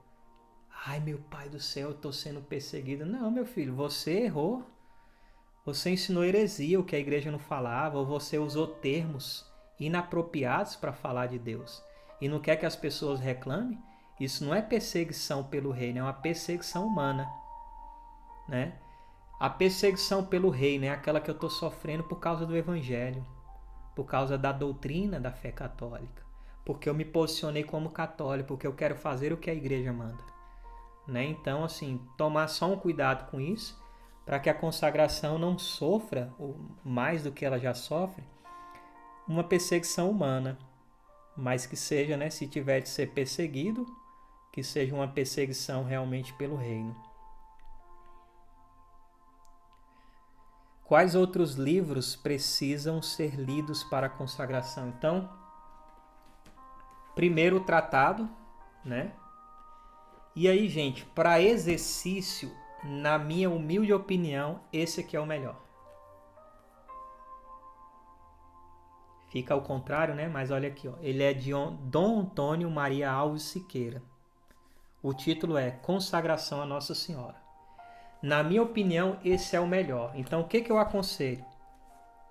Ai, meu pai do céu, eu estou sendo perseguido. Não, meu filho, você errou. Você ensinou heresia, o que a igreja não falava, ou você usou termos inapropriados para falar de Deus. E não quer que as pessoas reclamem? Isso não é perseguição pelo reino, é uma perseguição humana. Né? A perseguição pelo reino é aquela que eu estou sofrendo por causa do evangelho, por causa da doutrina da fé católica, porque eu me posicionei como católico, porque eu quero fazer o que a igreja manda. Né? Então, assim, tomar só um cuidado com isso, para que a consagração não sofra, mais do que ela já sofre, uma perseguição humana, mas que seja, né, se tiver de ser perseguido, que seja uma perseguição realmente pelo reino. Quais outros livros precisam ser lidos para a consagração? Então, primeiro o tratado, né? E aí, gente, para exercício, na minha humilde opinião, esse aqui é o melhor. Fica ao contrário, né? Mas olha aqui, ó. Ele é de Dom Antônio Maria Alves Siqueira. O título é Consagração a Nossa Senhora. Na minha opinião, esse é o melhor. Então, o que eu aconselho?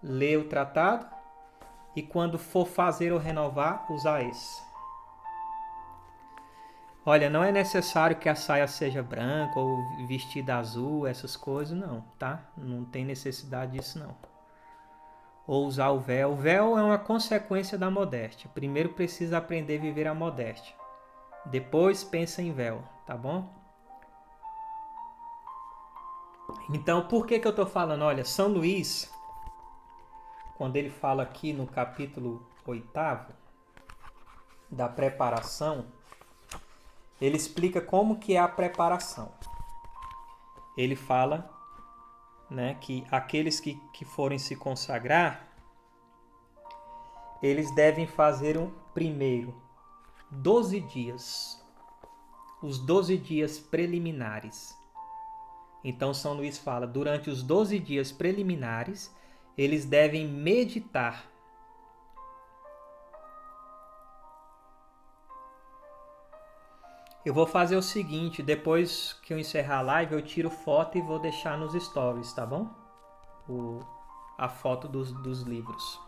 Ler o tratado e quando for fazer ou renovar, usar esse. Olha, não é necessário que a saia seja branca ou vestida azul, essas coisas, não, tá? Não tem necessidade disso, não. Ou usar o véu. O véu é uma consequência da modéstia. Primeiro precisa aprender a viver a modéstia. Depois pensa em véu, tá bom? Então, por que eu estou falando? Olha, São Luís, quando ele fala aqui no capítulo 8º da preparação, ele explica como que é a preparação. Ele fala, né, que aqueles que forem se consagrar, eles devem fazer primeiro 12 dias, os 12 dias preliminares. Então São Luís fala, durante os 12 dias preliminares, eles devem meditar. Eu vou fazer o seguinte, depois que eu encerrar a live, eu tiro foto e vou deixar nos stories, tá bom? A foto dos livros.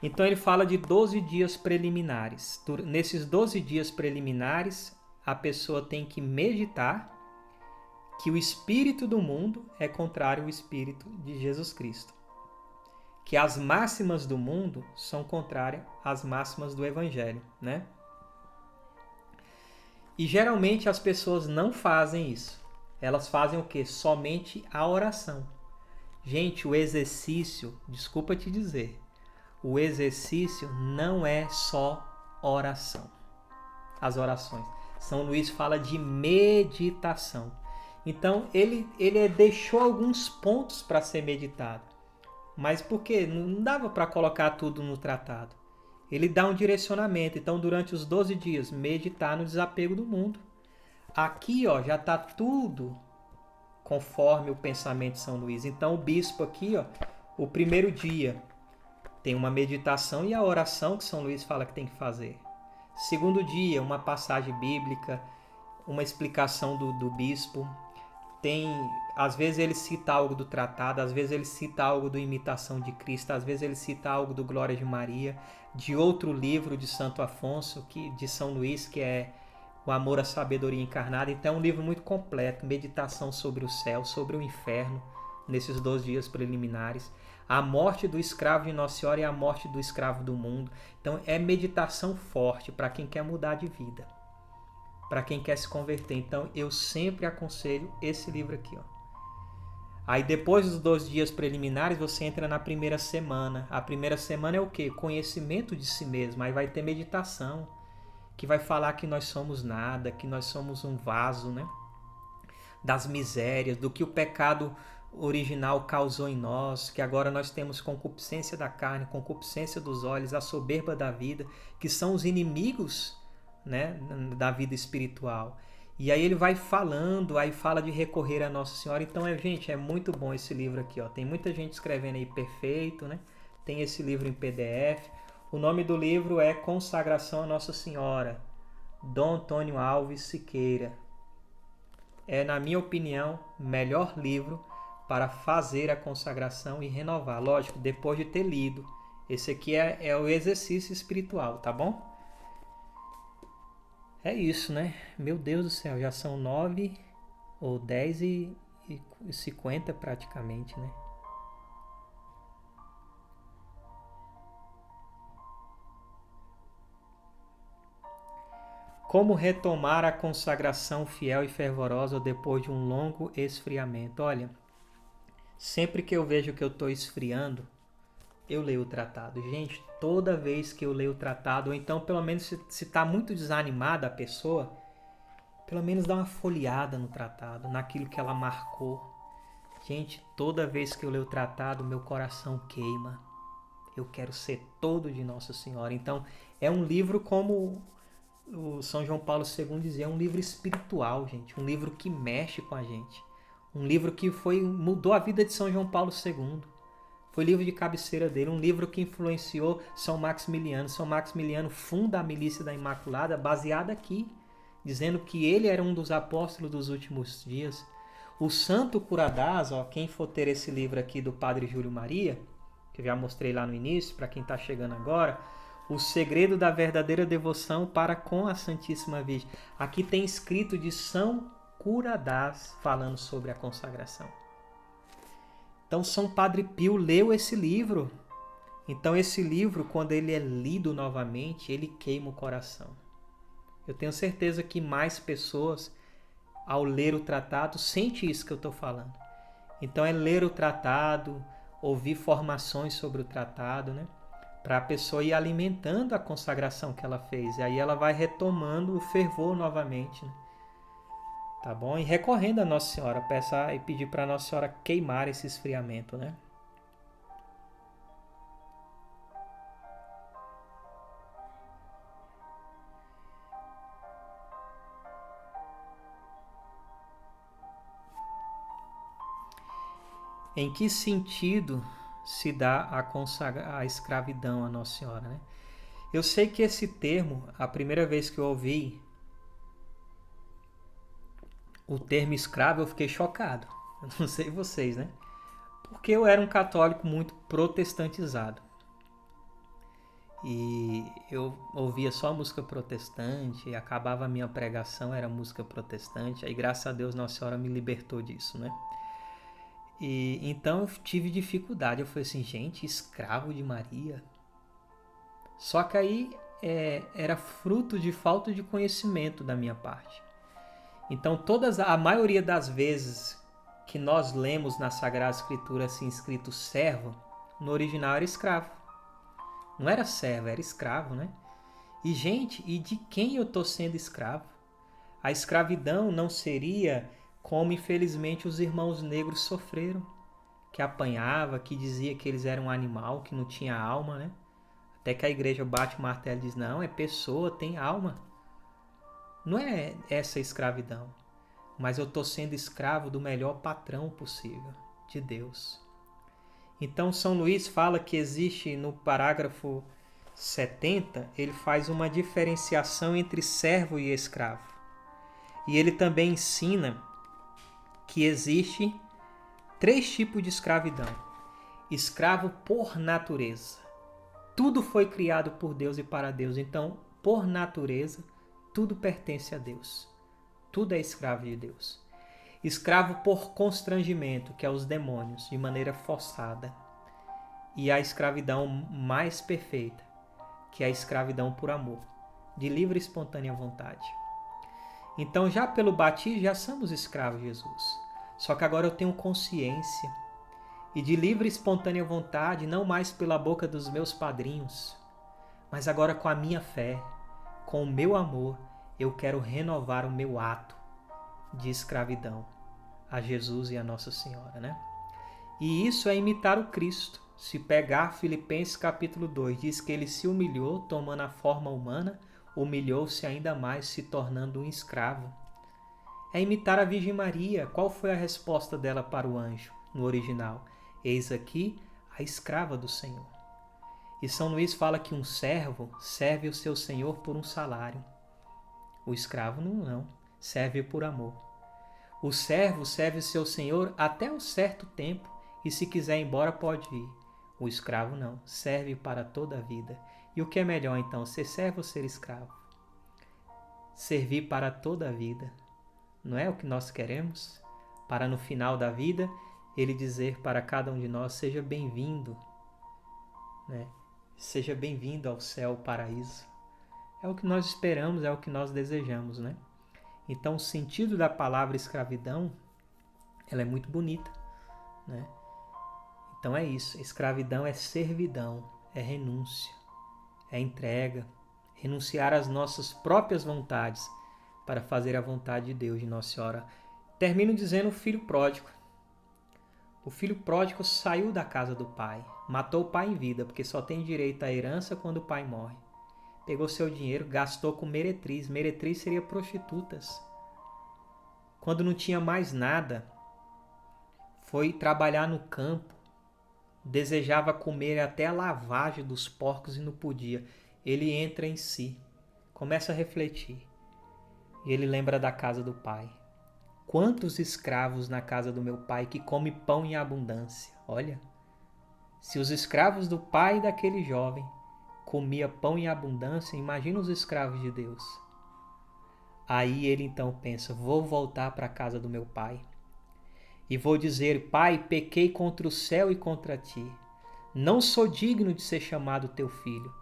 Então ele fala de 12 dias preliminares. Nesses 12 dias preliminares, a pessoa tem que meditar que o espírito do mundo é contrário ao espírito de Jesus Cristo. Que as máximas do mundo são contrárias às máximas do Evangelho, né? E geralmente as pessoas não fazem isso. Elas fazem o quê? Somente a oração. Gente, o exercício, desculpa te dizer, o exercício não é só oração. as orações. São Luís fala de meditação. Então, ele deixou alguns pontos para ser meditado. Mas por quê? Não dava para colocar tudo no tratado. Ele dá um direcionamento. Então, durante os 12 dias, meditar no desapego do mundo. Aqui, ó, já está tudo conforme o pensamento de São Luís. Então, o bispo aqui, ó, o primeiro dia, tem uma meditação e a oração que São Luís fala que tem que fazer. Segundo dia, uma passagem bíblica, uma explicação do bispo. Às vezes ele cita algo do tratado, às vezes ele cita algo do Imitação de Cristo, às vezes ele cita algo do Glória de Maria, de outro livro de Santo Afonso, de São Luís, que é O Amor à Sabedoria Encarnada. Então é um livro muito completo, meditação sobre o céu, sobre o inferno, nesses 12 dias preliminares. A morte do escravo de Nossa Senhora e a morte do escravo do mundo. Então é meditação forte para quem quer mudar de vida, para quem quer se converter. Então eu sempre aconselho esse livro aqui, ó. Aí depois dos 12 dias preliminares você entra na primeira semana. A primeira semana é o quê? Conhecimento de si mesmo. Aí vai ter meditação, que vai falar que nós somos nada, que nós somos um vaso, né? Das misérias, do que o pecado original causou em nós, que agora nós temos concupiscência da carne, concupiscência dos olhos, a soberba da vida, que são os inimigos, né, da vida espiritual. E aí ele vai falando, aí fala de recorrer a Nossa Senhora. Então, gente, é muito bom esse livro aqui, ó. Tem muita gente escrevendo aí perfeito, né? Tem esse livro em PDF. O nome do livro é Consagração a Nossa Senhora, Dom Antônio Alves Siqueira. É, na minha opinião, o melhor livro para fazer a consagração e renovar. Lógico, depois de ter lido. Esse aqui é o exercício espiritual, tá bom? É isso, né? Meu Deus do céu, já são 9 ou 10h50 praticamente, né? Como retomar a consagração fiel e fervorosa depois de um longo esfriamento? Olha, sempre que eu vejo que eu estou esfriando, eu leio o tratado. Gente, toda vez que eu leio o tratado, ou então pelo menos se está muito desanimada a pessoa, pelo menos dá uma folheada no tratado, naquilo que ela marcou. Gente, toda vez que eu leio o tratado, meu coração queima. Eu quero ser todo de Nossa Senhora. Então, é um livro como o São João Paulo II dizia, é um livro espiritual, gente. Um livro que mexe com a gente. Um livro que mudou a vida de São João Paulo II. Foi livro de cabeceira dele, um livro que influenciou São Maximiliano. São Maximiliano funda a Milícia da Imaculada baseada aqui, dizendo que ele era um dos apóstolos dos últimos dias. O Santo Curadás, ó, quem for ter esse livro aqui do Padre Júlio Maria, que eu já mostrei lá no início, para quem está chegando agora, O Segredo da Verdadeira Devoção para com a Santíssima Virgem. Aqui tem escrito de São Curadás falando sobre a consagração. Então, São Padre Pio leu esse livro. Então, esse livro, quando ele é lido novamente, ele queima o coração. Eu tenho certeza que mais pessoas, ao ler o tratado, sentem isso que eu estou falando. Então, é ler o tratado, ouvir formações sobre o tratado, né? Para a pessoa ir alimentando a consagração que ela fez. E aí ela vai retomando o fervor novamente, né? Tá bom? E recorrendo a Nossa Senhora, peça e pedir para Nossa Senhora queimar esse esfriamento, né? Em que sentido se dá a escravidão a Nossa Senhora, né? Eu sei que esse termo, a primeira vez que eu ouvi o termo escravo, eu fiquei chocado. Eu não sei vocês, né? Porque eu era um católico muito protestantizado. E eu ouvia só música protestante, e acabava a minha pregação, era música protestante. Aí, graças a Deus, Nossa Senhora me libertou disso, né? E então eu tive dificuldade. Eu falei assim, gente, escravo de Maria? Só que aí era fruto de falta de conhecimento da minha parte. Então, a maioria das vezes que nós lemos na Sagrada Escritura assim escrito servo, no original era escravo. Não era servo, era escravo, né? E, gente, e de quem eu estou sendo escravo? A escravidão não seria como, infelizmente, os irmãos negros sofreram, que apanhava, que dizia que eles eram um animal, que não tinha alma, né? Até que a igreja bate o martelo e diz, não, é pessoa, tem alma. Não é essa escravidão, mas eu estou sendo escravo do melhor patrão possível, de Deus. Então, São Luís fala que existe no parágrafo 70, ele faz uma diferenciação entre servo e escravo. E ele também ensina que existe 3 tipos de escravidão. Escravo por natureza. Tudo foi criado por Deus e para Deus. Então, por natureza, tudo pertence a Deus. Tudo é escravo de Deus. Escravo por constrangimento, que é os demônios, de maneira forçada. E a escravidão mais perfeita, que é a escravidão por amor, de livre e espontânea vontade. Então, já pelo batismo, já somos escravos de Jesus. Só que agora eu tenho consciência. E de livre e espontânea vontade, não mais pela boca dos meus padrinhos, mas agora com a minha fé, com o meu amor, eu quero renovar o meu ato de escravidão a Jesus e a Nossa Senhora, né? E isso é imitar o Cristo. Se pegar Filipenses capítulo 2, diz que ele se humilhou, tomando a forma humana, humilhou-se ainda mais, se tornando um escravo. É imitar a Virgem Maria. Qual foi a resposta dela para o anjo no original? Eis aqui a escrava do Senhor. E São Luís fala que um servo serve o seu senhor por um salário. O escravo não, serve por amor. O servo serve o seu senhor até um certo tempo e se quiser ir embora pode ir. O escravo não, serve para toda a vida. E o que é melhor então, ser servo ou ser escravo? Servir para toda a vida. Não é o que nós queremos? Para no final da vida ele dizer para cada um de nós, seja bem-vindo, né? Seja bem-vindo ao céu, ao paraíso. É o que nós esperamos, é o que nós desejamos, né? Então, o sentido da palavra escravidão, ela é muito bonita, né? Então é isso, escravidão é servidão, é renúncia, é entrega, renunciar às nossas próprias vontades para fazer a vontade de Deus, de Nossa Senhora. Termino dizendo o filho pródigo. O filho pródigo saiu da casa do pai, matou o pai em vida, porque só tem direito à herança quando o pai morre. Pegou seu dinheiro, gastou com meretriz. Meretriz seria prostitutas. Quando não tinha mais nada, foi trabalhar no campo, desejava comer até a lavagem dos porcos e não podia. Ele entra em si, começa a refletir. E ele lembra da casa do pai. Quantos escravos na casa do meu pai que come pão em abundância. Olha, se os escravos do pai daquele jovem comia pão em abundância, imagina os escravos de Deus. Aí ele então pensa, vou voltar para a casa do meu pai. E vou dizer, pai, pequei contra o céu e contra ti. Não sou digno de ser chamado teu filho.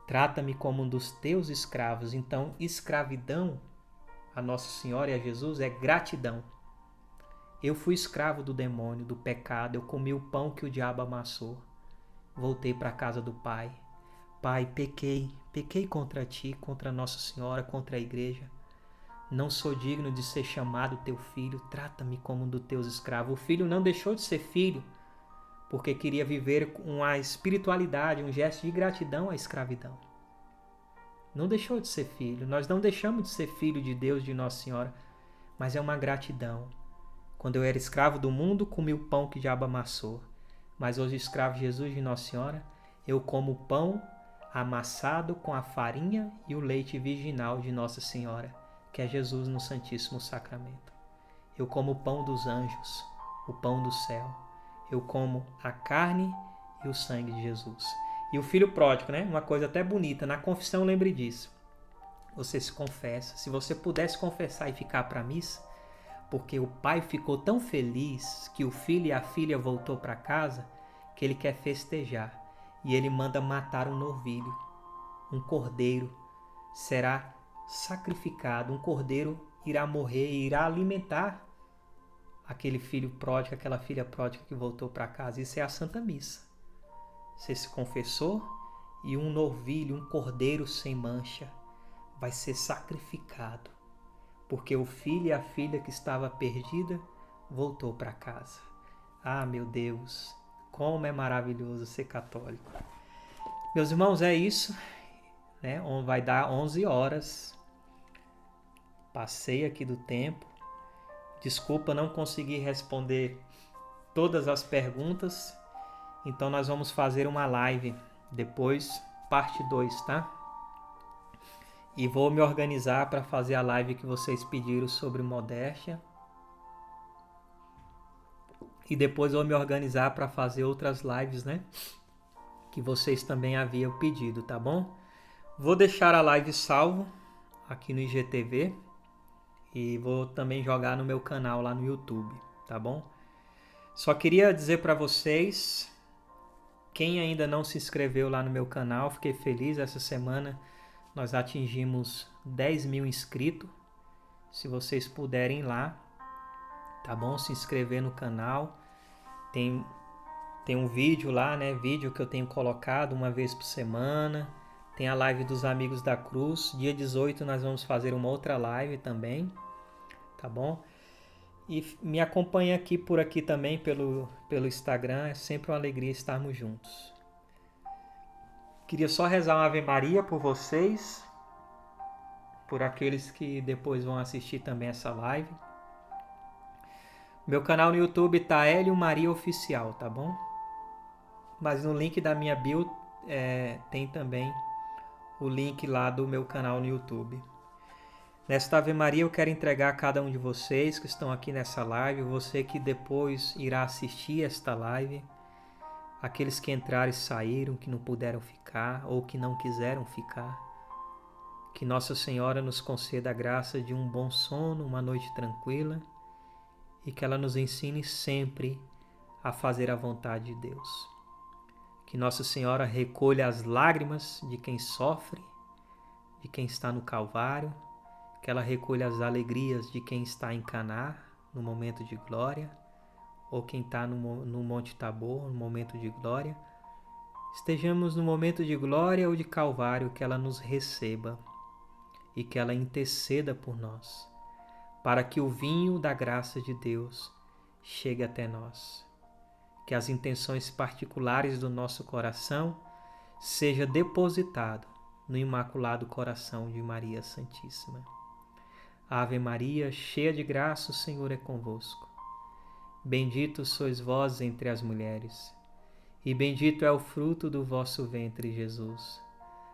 Trata-me como um dos teus escravos. Então, escravidão a Nossa Senhora e a Jesus é gratidão. Eu fui escravo do demônio, do pecado, eu comi o pão que o diabo amassou. Voltei para a casa do Pai. Pai, pequei contra ti, contra Nossa Senhora, contra a igreja. Não sou digno de ser chamado teu filho, trata-me como um dos teus escravos. O filho não deixou de ser filho, porque queria viver com a espiritualidade, um gesto de gratidão à escravidão. Não deixou de ser filho. Nós não deixamos de ser filho de Deus, de Nossa Senhora, mas é uma gratidão. Quando eu era escravo do mundo, comi o pão que o diabo amassou. Mas hoje, escravo de Jesus, de Nossa Senhora, eu como o pão amassado com a farinha e o leite virginal de Nossa Senhora, que é Jesus no Santíssimo Sacramento. Eu como o pão dos anjos, o pão do céu. Eu como a carne e o sangue de Jesus. E o filho pródigo, né? Uma coisa até bonita. Na confissão, lembre disso. Você se confessa. Se você pudesse confessar e ficar para a missa, porque o pai ficou tão feliz que o filho e a filha voltou para casa, que ele quer festejar. E ele manda matar um novilho, um cordeiro. Será sacrificado. Um cordeiro irá morrer e irá alimentar aquele filho pródigo, aquela filha pródiga que voltou para casa. Isso é a Santa Missa. Você se confessou e um novilho, um cordeiro sem mancha, vai ser sacrificado, porque o filho e a filha que estava perdida voltou para casa. Ah, meu Deus, como é maravilhoso ser católico. Meus irmãos, é isso, né? Vai dar 11 horas. Passei aqui do tempo. Desculpa, não consegui responder todas as perguntas. Então nós vamos fazer uma live depois, parte 2, tá? E vou me organizar para fazer a live que vocês pediram sobre modéstia. E depois vou me organizar para fazer outras lives, né? Que vocês também haviam pedido, tá bom? Vou deixar a live salvo aqui no IGTV. E vou também jogar no meu canal lá no YouTube, tá bom? Só queria dizer para vocês, quem ainda não se inscreveu lá no meu canal, fiquei feliz. Essa semana nós atingimos 10 mil inscritos. Se vocês puderem ir lá, tá bom? Se inscrever no canal. Tem um vídeo lá, né? Vídeo que eu tenho colocado uma vez por semana. Tem a live dos Amigos da Cruz. Dia 18 nós vamos fazer uma outra live também, tá bom? E me acompanha aqui por aqui também pelo Instagram. É sempre uma alegria estarmos juntos. Queria só rezar uma Ave Maria por vocês, por aqueles que depois vão assistir também essa live. Meu canal no YouTube tá Hélio Maria Oficial, tá bom? Mas no link da minha bio tem também o link lá do meu canal no YouTube. Nesta Ave Maria eu quero entregar a cada um de vocês que estão aqui nessa live, você que depois irá assistir esta live, aqueles que entraram e saíram, que não puderam ficar ou que não quiseram ficar. Que Nossa Senhora nos conceda a graça de um bom sono, uma noite tranquila e que ela nos ensine sempre a fazer a vontade de Deus. Que Nossa Senhora recolha as lágrimas de quem sofre, de quem está no Calvário, que ela recolha as alegrias de quem está em Caná, no momento de glória, ou quem está no Monte Tabor, no momento de glória. Estejamos no momento de glória ou de Calvário, que ela nos receba e que ela interceda por nós, para que o vinho da graça de Deus chegue até nós. Que as intenções particulares do nosso coração seja depositado no Imaculado Coração de Maria Santíssima. Ave Maria, cheia de graça, o Senhor é convosco. Bendito sois vós entre as mulheres, e bendito é o fruto do vosso ventre, Jesus.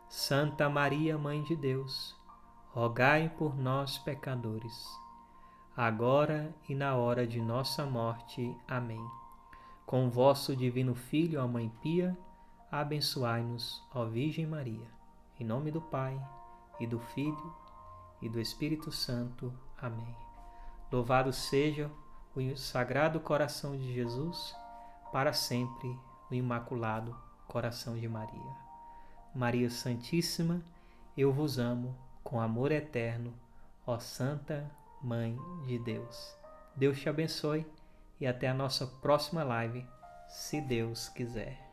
Santa Maria, Mãe de Deus, rogai por nós, pecadores, agora e na hora de nossa morte. Amém. Com vosso divino Filho, ó Mãe Pia, abençoai-nos, ó Virgem Maria. Em nome do Pai, e do Filho, e do Espírito Santo. Amém. Louvado seja o Sagrado Coração de Jesus, para sempre no Imaculado Coração de Maria. Maria Santíssima, eu vos amo com amor eterno, ó Santa Mãe de Deus. Deus te abençoe e até a nossa próxima live, se Deus quiser.